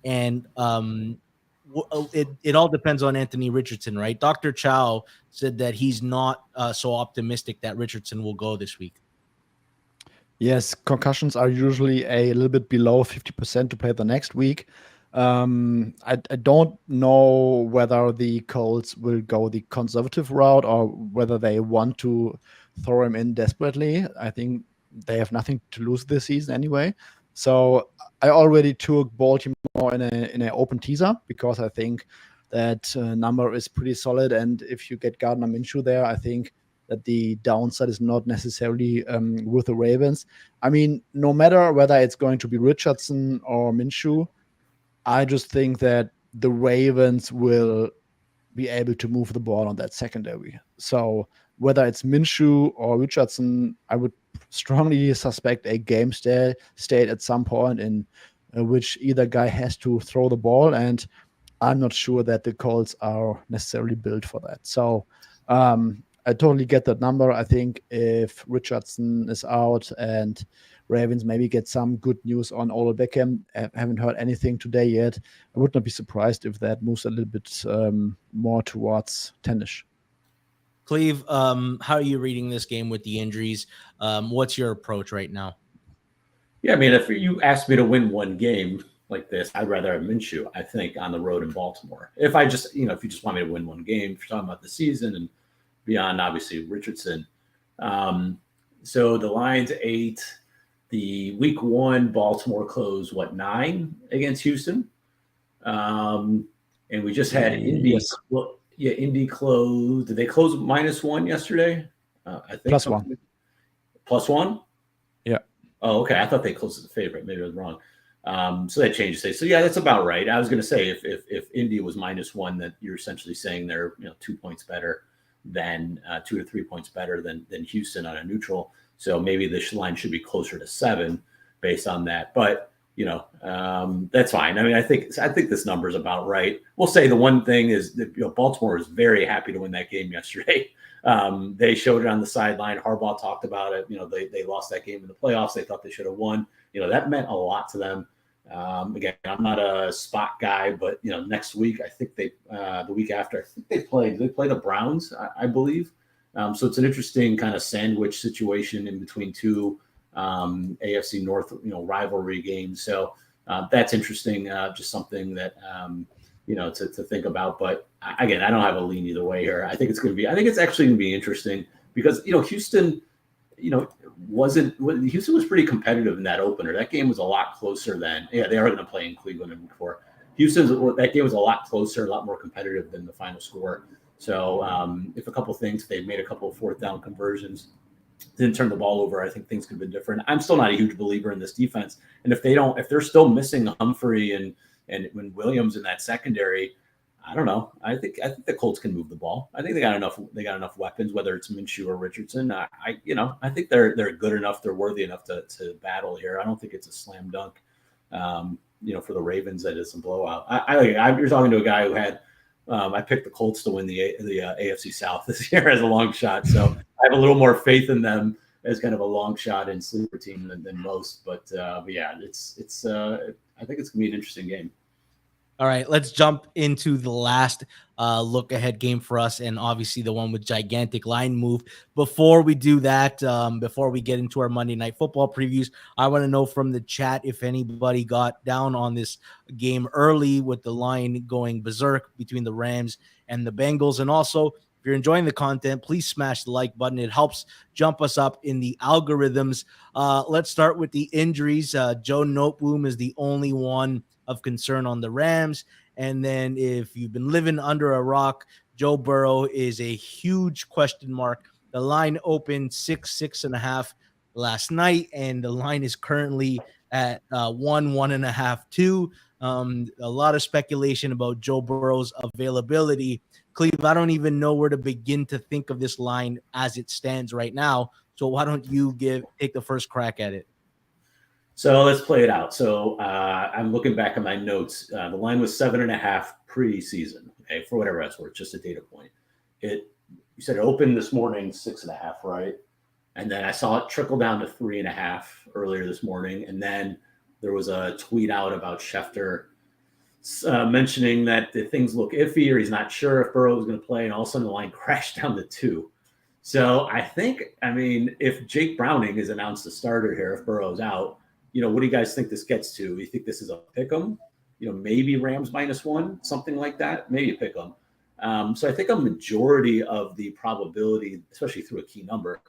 And it all depends on Anthony Richardson, right? Dr. Chow said that he's not so optimistic that Richardson will go this week. Yes, concussions are usually a little bit below 50% to play the next week. I don't know whether the Colts will go the conservative route or whether they want to throw him in desperately. I think they have nothing to lose this season anyway. So I already took Baltimore in an open teaser because I think that number is pretty solid. And if you get Gardner Minshew there, I think that the downside is not necessarily with the Ravens. I mean, no matter whether it's going to be Richardson or Minshew, I just think that the Ravens will be able to move the ball on that secondary. So whether it's Minshew or Richardson, I would strongly suspect a game state at some point in which either guy has to throw the ball, and I'm not sure that the Colts are necessarily built for that. So I totally get that number. I think if Richardson is out and Ravens maybe get some good news on Odell Beckham, I haven't heard anything today yet. I would not be surprised if that moves a little bit more towards 10-ish. Cleve, how are you reading this game with the injuries? What's your approach right now? Yeah, I mean, if you asked me to win one game like this, I'd rather have Minshew, I think, on the road in Baltimore. If I just, if you just want me to win one game, if you're talking about the season and beyond, obviously, Richardson. So the line's 8. The week 1, Baltimore closed, 9 against Houston? And we just had Indy. Well, yeah, Indy closed. Did they close -1 yesterday? I think +1. +1? Yeah. Oh, okay. I thought they closed as a favorite. Maybe I was wrong. So that changed. So yeah, that's about right. I was going to say if Indy was -1, that you're essentially saying they're 2 points better than 2 to 3 points better than Houston on a neutral. So maybe this line should be closer to 7 based on that. But that's fine. I mean, I think this number is about right. We'll say the one thing is that Baltimore was very happy to win that game yesterday. They showed it on the sideline. Harbaugh talked about it. They lost that game in the playoffs. They thought they should have won. That meant a lot to them. Again, I'm not a spot guy, but next week I think the week after I think they play the Browns, I believe. So it's an interesting kind of sandwich situation in between two AFC North rivalry games. So that's interesting. Just something that to think about. But again, I don't have a lean either way here. I think it's actually going to be interesting because Houston. Houston was pretty competitive in that opener. That game was a lot closer than they are going to play in Cleveland in week 4. That game was a lot closer, a lot more competitive than the final score. So if a couple things, they've made a couple of 4th down conversions, didn't turn the ball over, I think things could have been different. I'm still not a huge believer in this defense. And if they're still missing Humphrey and when Williams in that secondary, I don't know. I think the Colts can move the ball. I think they got enough weapons, whether it's Minshew or Richardson. I think they're good enough, they're worthy enough to battle here. I don't think it's a slam dunk. For the Ravens, that is a blowout. You're talking to a guy who had. I picked the Colts to win the AFC South this year as a long shot, so I have a little more faith in them as kind of a long shot and sleeper team than most. But yeah, it's. I think it's gonna be an interesting game. All right, let's jump into the last look ahead game for us, and obviously the one with gigantic line move. Before we do that, before we get into our Monday Night Football previews, I want to know from the chat if anybody got down on this game early with the line going berserk between the Rams and the Bengals. And also, if you're enjoying the content, please smash the like button. It helps jump us up in the algorithms. Let's start with the injuries. Joe Noteboom is the only one of concern on the Rams. And then if you've been living under a rock, Joe Burrow is a huge question mark. The line opened 6.5 last night, and the line is currently at 1.5, 2. A lot of speculation about Joe Burrow's availability. Cleve, I don't even know where to begin to think of this line as it stands right now. So why don't you take the first crack at it? So let's play it out. So I'm looking back at my notes. The line was 7.5 preseason. Okay, for whatever that's worth, just a data point. You said it opened this morning 6.5, right? And then I saw it trickle down to 3.5 earlier this morning, and then there was a tweet out about Schefter mentioning that the things look iffy or he's not sure if Burrow is going to play, and all of a sudden the line crashed down to 2. So I mean, if Jake Browning is announced a starter here, if Burrow's out, what do you guys think this gets to? You think this is a pick 'em? Maybe Rams -1, something like that. Maybe a pick 'em. So I think a majority of the probability, especially through a key number,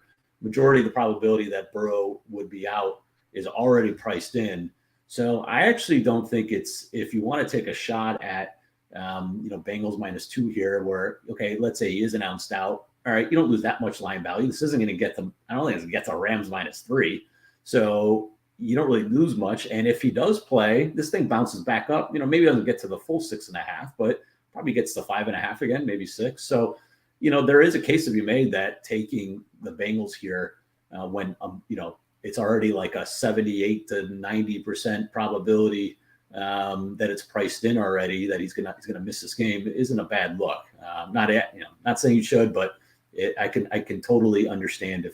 majority of the probability that Burrow would be out is already priced in. So I actually don't think it's, if you want to take a shot at, Bengals -2 here, where, okay, let's say he is announced out. All right, you don't lose that much line value. This isn't going to get them. I don't think it's going to get to Rams -3. So you don't really lose much. And if he does play, this thing bounces back up. Maybe it doesn't get to the full 6.5, but probably gets to 5.5 again, maybe 6. So, there is a case to be made that taking the Bengals here when, it's already like a 78 to 90% probability that it's priced in already that he's gonna miss this game isn't a bad look. Not saying you should, but I can totally understand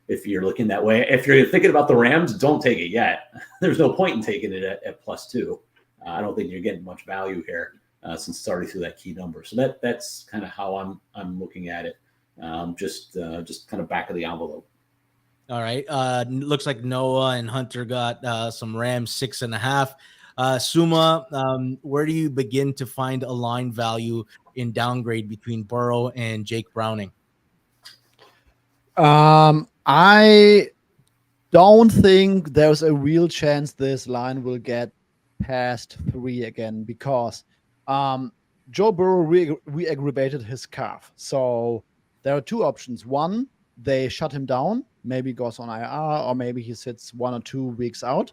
if you're looking that way. If you're thinking about the Rams, don't take it yet. There's no point in taking it at +2. I don't think you're getting much value here since it's already through that key number. So that's kind of how I'm looking at it. Just kind of back of the envelope. All right. Looks like Noah and Hunter got some Rams 6.5. Suma, where do you begin to find a line value in downgrade between Burrow and Jake Browning? I don't think there's a real chance this line will get past 3 again, because Joe Burrow re-aggravated his calf. So there are 2 options. One, they shut him down, maybe goes on IR, or maybe he sits 1 or 2 weeks out.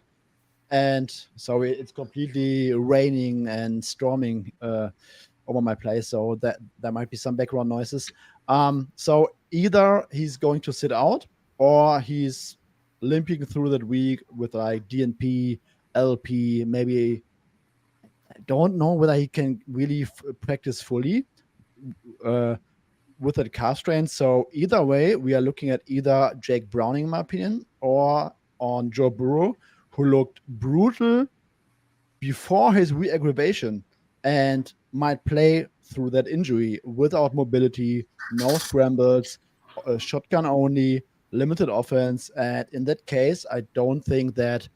And so it's completely raining and storming over my place. So that there might be some background noises. So either he's going to sit out, or he's limping through that week with like DNP, LP, maybe. I don't know whether he can really practice fully with that calf strain. So either way, we are looking at either Jake Browning, in my opinion, or on Joe Burrow, who looked brutal before his re-aggravation and might play through that injury without mobility, no scrambles, shotgun only, limited offense. And in that case, I don't think that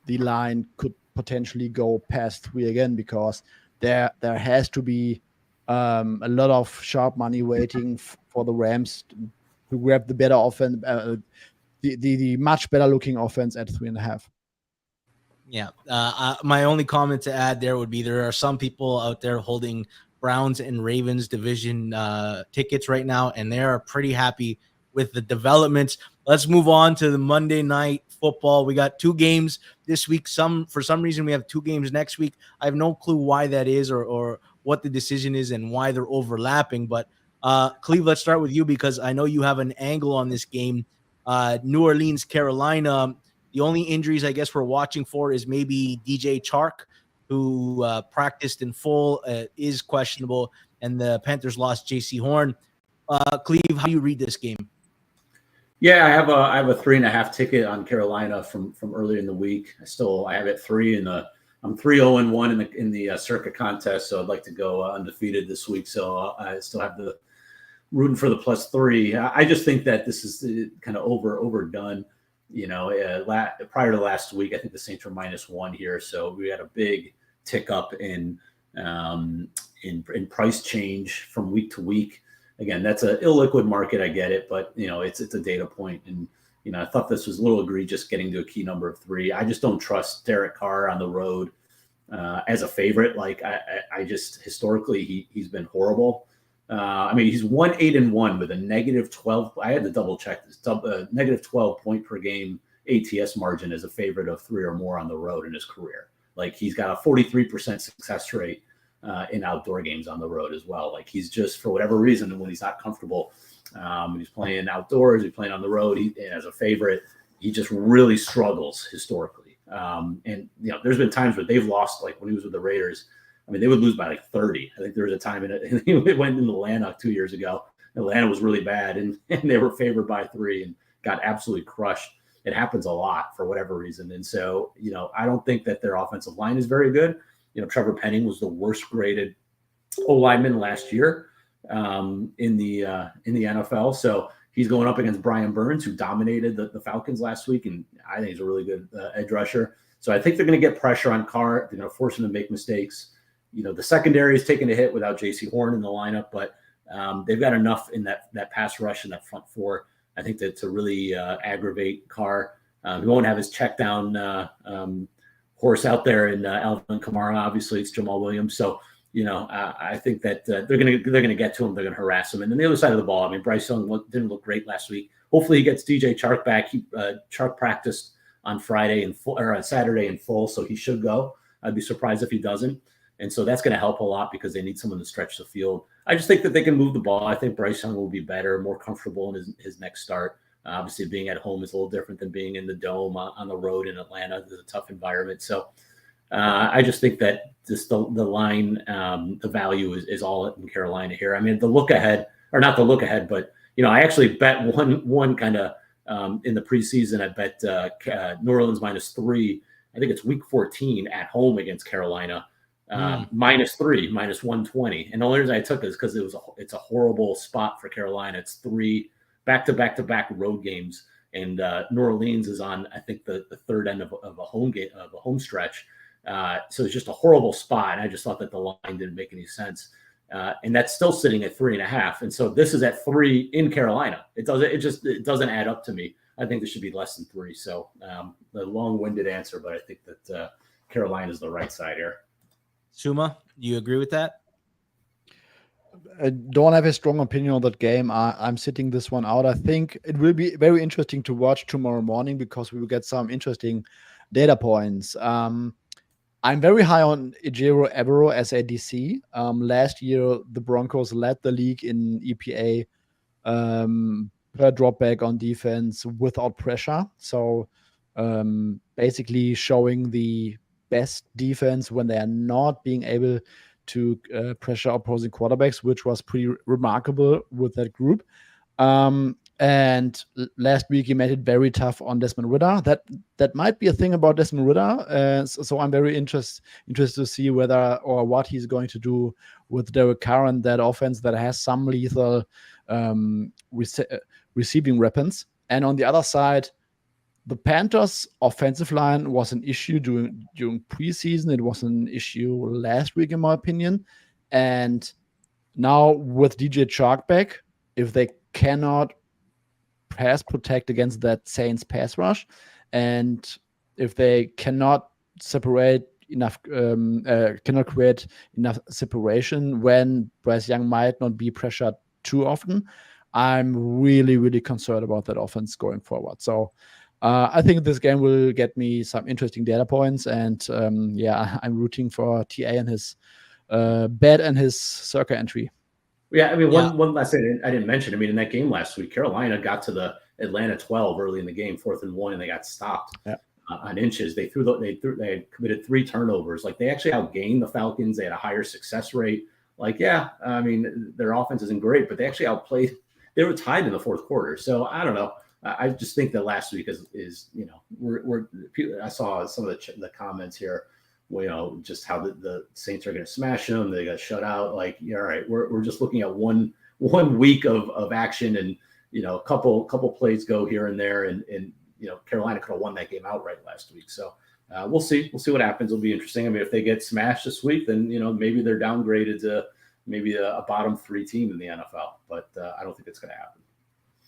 the line could potentially go past 3 again, because there has to be a lot of sharp money waiting for the Rams to grab the better offense, the much better looking offense at 3.5. Yeah. My only comment to add there would be there are some people out there holding Browns and Ravens division tickets right now, and they are pretty happy with the developments. Let's move on to the Monday Night Football. We got 2 games this week. For some reason, we have 2 games next week. I have no clue why that is or what the decision is and why they're overlapping. But Cleve, let's start with you, because I know you have an angle on this game. New Orleans, Carolina. The only injuries I guess we're watching for is maybe DJ Chark, who practiced in full, is questionable, and the Panthers lost J.C. Horn. Cleve, how do you read this game? Yeah, I have a 3.5 ticket on Carolina from earlier in the week. I have it 3 I'm 3-0-1 in the circuit contest, so I'd like to go undefeated this week. So I still have the rooting for the +3. I just think that this is kind of overdone. Prior to last week, I think the Saints were -1 here, so we had a big tick up in price change from week to week. Again, that's an illiquid market. I get it, but it's a data point, and I thought this was a little egregious getting to a key number of 3. I just don't trust Derek Carr on the road as a favorite. Like I just historically he's been horrible. He's 1-8-1 with a -12. I had to double check this. -12 point per game ATS margin as a favorite of 3 or more on the road in his career. Like he's got a 43% success rate in outdoor games on the road as well. Like he's just, for whatever reason, when he's not comfortable, he's playing outdoors, he's playing on the road. As a favorite, he just really struggles historically. There's been times where they've lost, like when he was with the Raiders. They would lose by like 30. I think there was a time it went into Atlanta 2 years ago. Atlanta was really bad, and they were favored by 3 and got absolutely crushed. it happens a lot for whatever reason. And so, I don't think that their offensive line is very good. Trevor Penning was the worst graded O-lineman last year in the NFL. So he's going up against Brian Burns, who dominated the Falcons last week, and I think he's a really good edge rusher. So I think they're going to get pressure on Carr. They're going to force him to make mistakes. The secondary is taking a hit without J.C. Horn in the lineup, but they've got enough in that pass rush and that front four, I think, to really aggravate Carr. He won't have his check down horse out there in Alvin Kamara. Obviously, it's Jamal Williams. So, I think that they're gonna get to him. They're gonna harass him. And then the other side of the ball, I mean, Bryce Young didn't look great last week. Hopefully, he gets DJ Chark back. Chark practiced on Friday and on Saturday in full, so he should go. I'd be surprised if he doesn't. And so that's going to help a lot because they need someone to stretch the field. I just think that they can move the ball. I think Bryce Young will be better, more comfortable in his next start. Obviously, being at home is a little different than being in the Dome on the road in Atlanta. It's a tough environment. So I just think that just the line, the value is all in Carolina here. I mean, the look ahead, or not the look ahead, but, I actually bet one kind of in the preseason. I bet New Orleans -3. I think it's week 14 at home against Carolina. -3, -120. And the only reason I took it is because it's a horrible spot for Carolina. It's 3 back-to-back road games. And New Orleans is on, I think, the third end of a home game, of a home stretch. So it's just a horrible spot. And I just thought that the line didn't make any sense. And that's still sitting at 3.5. And so this is at 3 in Carolina. It doesn't add up to me. I think this should be less than 3. So the long-winded answer, but I think that Carolina is the right side here. Suma, do you agree with that? I don't have a strong opinion on that game. I'm sitting this one out. I think it will be very interesting to watch tomorrow morning because we will get some interesting data points. I'm very high on Ejiro Evero as a DC. Last year, the Broncos led the league in EPA per dropback on defense without pressure. So basically showing the best defense when they are not being able to pressure opposing quarterbacks, which was pretty remarkable with that group. And last week he made it very tough on Desmond Ridder. That might be a thing about Desmond Ridder. So I'm very interested to see whether or what he's going to do with Derek Carr and that offense that has some lethal receiving weapons. And on the other side, the Panthers' offensive line was an issue during preseason. It was an issue last week, in my opinion. And now with DJ Chark back, if they cannot pass protect against that Saints pass rush, and if they cannot separate enough, cannot create enough separation when Bryce Young might not be pressured too often, I'm really, really concerned about that offense going forward. So I think this game will get me some interesting data points, and I'm rooting for TA and his bet and his circa entry. Yeah, I mean, one last thing I didn't mention. I mean, in that game last week, Carolina got to the Atlanta 12 early in the game, 4th and 1, and they got stopped on inches. They had committed 3 turnovers. Like, they actually outgained the Falcons. They had a higher success rate. Like, I mean, their offense isn't great, but they actually outplayed. They were tied in the 4th quarter. So I don't know. I just think that last week is I saw some of the comments here. Just how the Saints are going to smash them. They got shut out. Like, all right, we're just looking at one week of action, and a couple plays go here and there, and Carolina could have won that game outright last week. So we'll see what happens. It'll be interesting. I mean, if they get smashed this week, then maybe they're downgraded to maybe a bottom 3 team in the NFL. But I don't think it's going to happen.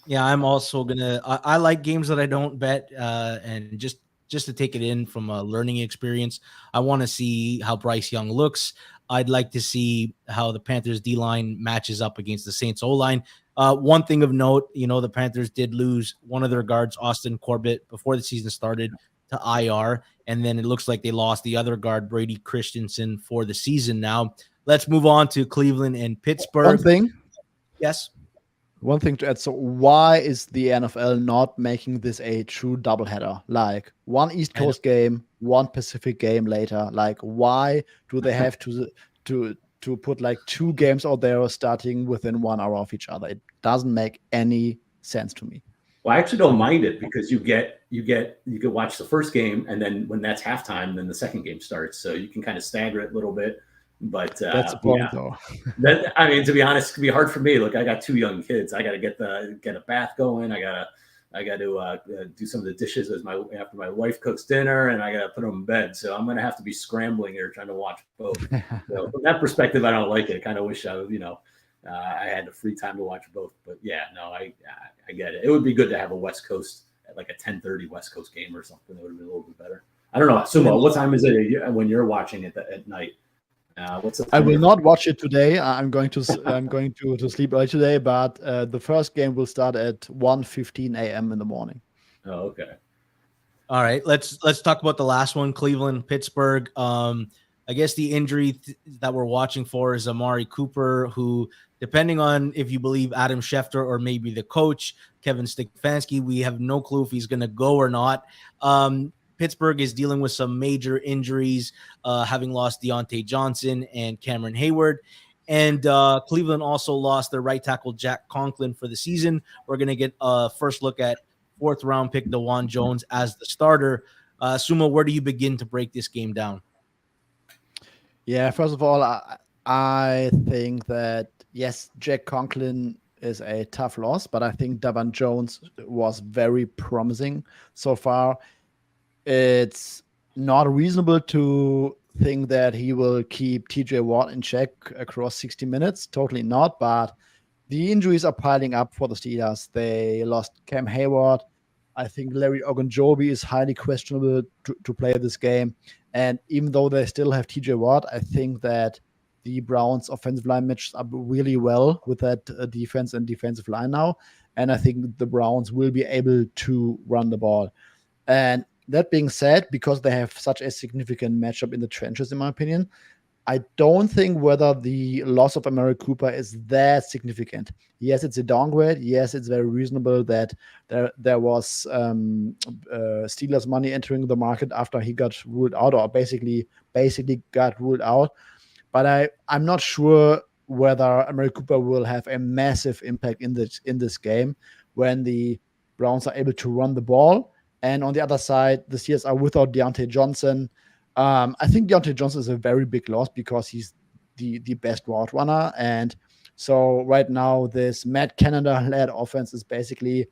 Yeah, I'm also gonna. I like games that I don't bet, and just to take it in from a learning experience. I want to see how Bryce Young looks. I'd like to see how the Panthers D-line matches up against the Saints O-line. One thing of note, the Panthers did lose one of their guards, Austin Corbett, before the season started to IR, and then it looks like they lost the other guard, Brady Christensen, for the season. Now, let's move on to Cleveland and Pittsburgh. One thing. Yes. One thing to add. So why is the NFL not making this a true doubleheader? Like one East Coast game, one Pacific game later. Like, why do they have to put like 2 games out there starting within 1 hour of each other? It doesn't make any sense to me. Well, I actually don't mind it because you could watch the first game, and then when that's halftime, then the second game starts. So you can kind of stagger it a little bit. But That's the point, though. I mean, to be honest, it can be hard for me. Look, I got 2 young kids. I got to get a bath going. I got to do some of the dishes after my wife cooks dinner, and I got to put them in bed. So I'm going to have to be scrambling here trying to watch both. So from that perspective, I don't like it. I kind of wish I had the free time to watch both. But yeah, no, I get it. It would be good to have a West Coast, like a 10:30 West Coast game or something. That would have been a little bit better. I don't know. Sumo, what time is it when you're watching it at night? What's the I will not watch it today. I'm going to sleep early today, but the first game will start at 1:15 a.m. in the morning. Oh, okay. All right, let's talk about the last one, Cleveland, Pittsburgh. I guess the injury that we're watching for is Amari Cooper, who, depending on if you believe Adam Schefter or maybe the coach, Kevin Stefanski, we have no clue if he's going to go or not. Pittsburgh is dealing with some major injuries, having lost Deontay Johnson and Cameron Hayward. And Cleveland also lost their right tackle, Jack Conklin, for the season. We're going to get a first look at 4th-round pick DeJuan Jones as the starter. Sumo, where do you begin to break this game down? Yeah, first of all, I think that, yes, Jack Conklin is a tough loss, but I think DeJuan Jones was very promising so far. It's not reasonable to think that he will keep TJ Watt in check across 60 minutes. Totally not, but the injuries are piling up for the Steelers. They lost Cam Hayward. I think Larry Ogunjobi is highly questionable to play this game. And even though they still have TJ Watt, I think that the Browns offensive line matches up really well with that defense and defensive line now. And I think the Browns will be able to run the ball. And that being said, because they have such a significant matchup in the trenches, in my opinion, I don't think whether the loss of Amari Cooper is that significant. Yes, it's a downgrade. Yes, it's very reasonable that there was Steelers money entering the market after he got ruled out, or basically got ruled out. But I'm not sure whether Amari Cooper will have a massive impact in this game when the Browns are able to run the ball. And on the other side, the Steelers are without Deontay Johnson. I think Deontay Johnson is a very big loss because he's the best route runner. And so right now, this Matt Canada-led offense is basically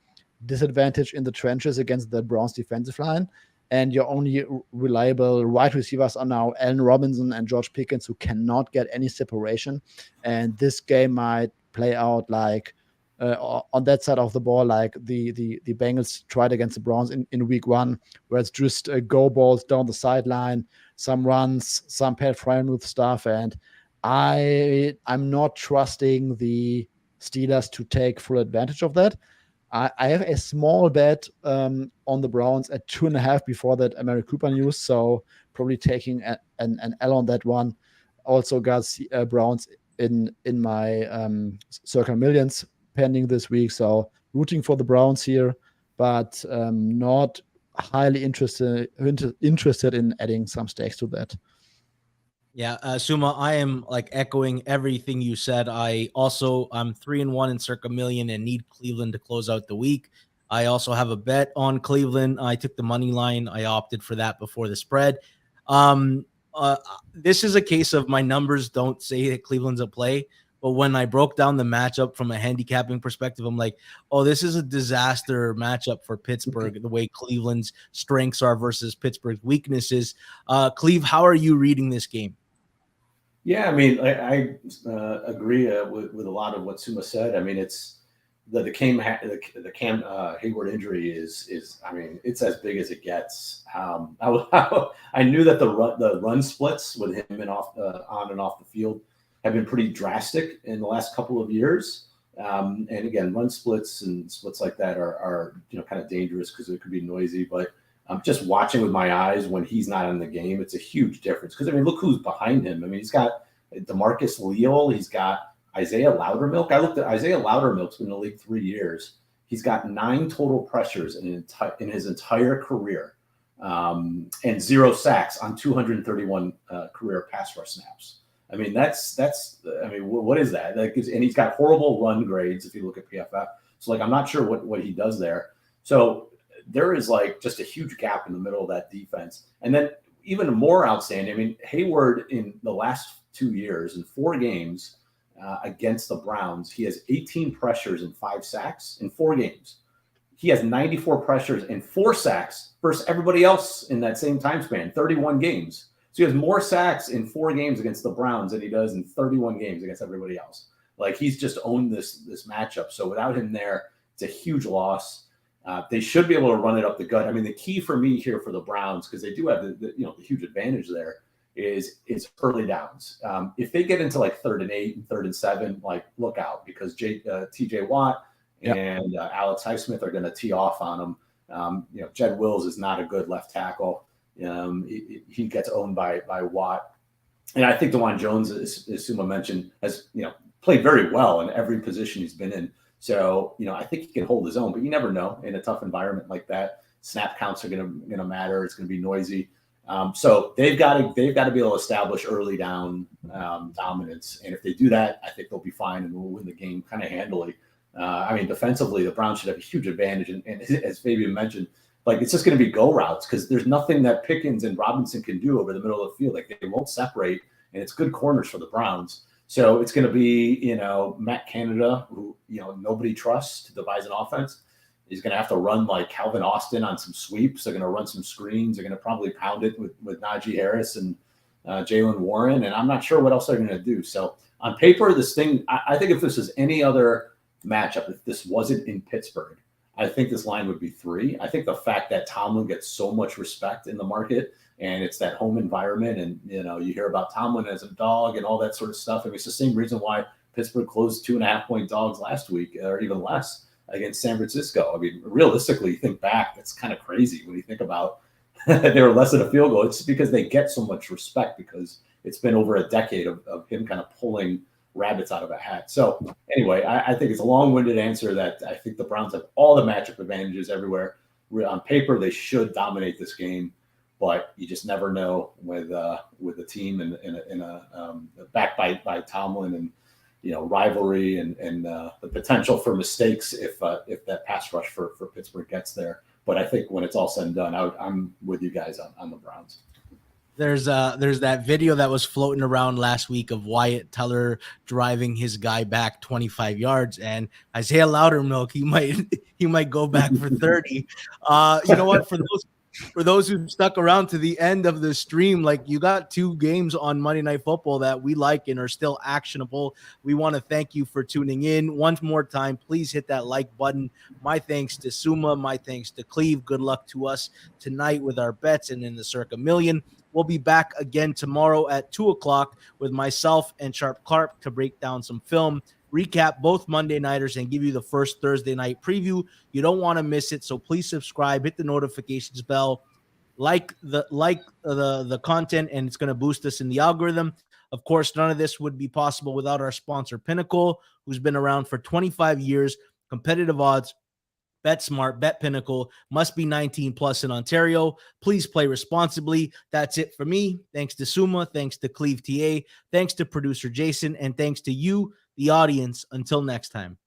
disadvantaged in the trenches against the Browns defensive line. And your only reliable wide receivers are now Allen Robinson and George Pickens, who cannot get any separation. And this game might play out like on that side of the ball, like the Bengals tried against the Browns in week 1, where it's just go balls down the sideline, some runs, some Pat Freiermuth stuff. And I'm not trusting the Steelers to take full advantage of that. I have a small bet on the Browns at 2.5 before that Amari Cooper news, so probably taking an L on that one. Also got Browns in my Circle Millions pending this week, so rooting for the Browns here, but not highly interested in adding some stakes to that. Yeah, Suma, I am like echoing everything you said. I'm 3-1 in Circa Million and need Cleveland to close out the week. I also have a bet on Cleveland. I took the money line. I opted for that before the spread. This is a case of my numbers don't say that Cleveland's a play, but when I broke down the matchup from a handicapping perspective, I'm like, oh, this is a disaster matchup for Pittsburgh, the way Cleveland's strengths are versus Pittsburgh's weaknesses. Cleve, how are you reading this game? Yeah, I mean, I agree with a lot of what Suma said. I mean, it's the Cam Hayward injury is I mean, it's as big as it gets. I knew that the run splits with him on and off the field have been pretty drastic in the last couple of years. And again, run splits and splits like that are kind of dangerous because it could be noisy. But just watching with my eyes when he's not in the game, it's a huge difference. Because I mean, look who's behind him. I mean, he's got DeMarcus Leal, he's got Isaiah Loudermilk. I looked at Isaiah Loudermilk's been in the league 3 years. He's got 9 total pressures in his entire career, and 0 sacks on 231 career pass rush snaps. I mean, that's. I mean, what is that? And he's got horrible run grades if you look at PFF. So, like, I'm not sure what he does there. So there is like just a huge gap in the middle of that defense. And then even more outstanding, I mean, Hayward in the last 2 years in 4 games against the Browns, he has 18 pressures and 5 sacks in 4 games. He has 94 pressures and 4 sacks versus everybody else in that same time span, 31 games. So he has more sacks in 4 games against the Browns than he does in 31 games against everybody else. Like, he's just owned this matchup. So without him there, it's a huge loss. They should be able to run it up the gut. I mean, the key for me here for the Browns, because they do have the huge advantage there, is early downs. If they get into like 3rd and 8 and 3rd and 7, like, look out, because TJ Watt and Alex Highsmith are going to tee off on them. Jed Wills is not a good left tackle. He gets owned by Watt. And I think DeJuan Jones, as Suma mentioned, has played very well in every position he's been in. So, I think he can hold his own, but you never know in a tough environment like that. Snap counts are going to matter. It's going to be noisy. So they've got to be able to establish early down dominance. And if they do that, I think they'll be fine and we'll win the game kind of handily. I mean, defensively, the Browns should have a huge advantage. And as Fabian mentioned, like, it's just going to be go routes because there's nothing that Pickens and Robinson can do over the middle of the field. Like, they won't separate, and it's good corners for the Browns. So it's going to be, Matt Canada, who, nobody trusts to devise an offense. He's going to have to run like Calvin Austin on some sweeps. They're going to run some screens. They're going to probably pound it with Najee Harris and Jalen Warren. And I'm not sure what else they're going to do. So on paper, this thing, I think if this is any other matchup, if this wasn't in Pittsburgh, I think this line would be 3. I think the fact that Tomlin gets so much respect in the market, and it's that home environment, and you hear about Tomlin as a dog and all that sort of stuff. I mean, it's the same reason why Pittsburgh closed 2.5-point dogs last week, or even less, against San Francisco. I mean, realistically, you think back, that's kind of crazy when you think about they were less than a field goal. It's because they get so much respect because it's been over a decade of him kind of pulling rabbits out of a hat. So anyway, I think it's a long-winded answer that I think the Browns have all the matchup advantages everywhere. On paper, they should dominate this game, but you just never know with the team in a backed by Tomlin and rivalry and the potential for mistakes if that pass rush for Pittsburgh gets there. But I think when it's all said and done, I'm with you guys on the Browns. There's that video that was floating around last week of Wyatt Teller driving his guy back 25 yards, and Isaiah Loudermilk, he might go back for 30. You know what? For those who stuck around to the end of the stream, like, you got 2 games on Monday Night Football that we like and are still actionable. We want to thank you for tuning in. One more time, please hit that like button. My thanks to Suma. My thanks to Cleve. Good luck to us tonight with our bets and in the Circa Million. We'll be back again tomorrow at 2 o'clock with myself and Sharp Clark to break down some film, recap both Monday nighters, and give you the first Thursday night preview. You don't want to miss it, so please subscribe, hit the notifications bell, like the content, and it's going to boost us in the algorithm. Of course, none of this would be possible without our sponsor, Pinnacle, who's been around for 25 years. Competitive odds, bet smart, bet Pinnacle, must be 19 plus in Ontario. Please play responsibly. That's it for me. Thanks to Suma. Thanks to Cleve TA. Thanks to producer Jason. And thanks to you, the audience. Until next time.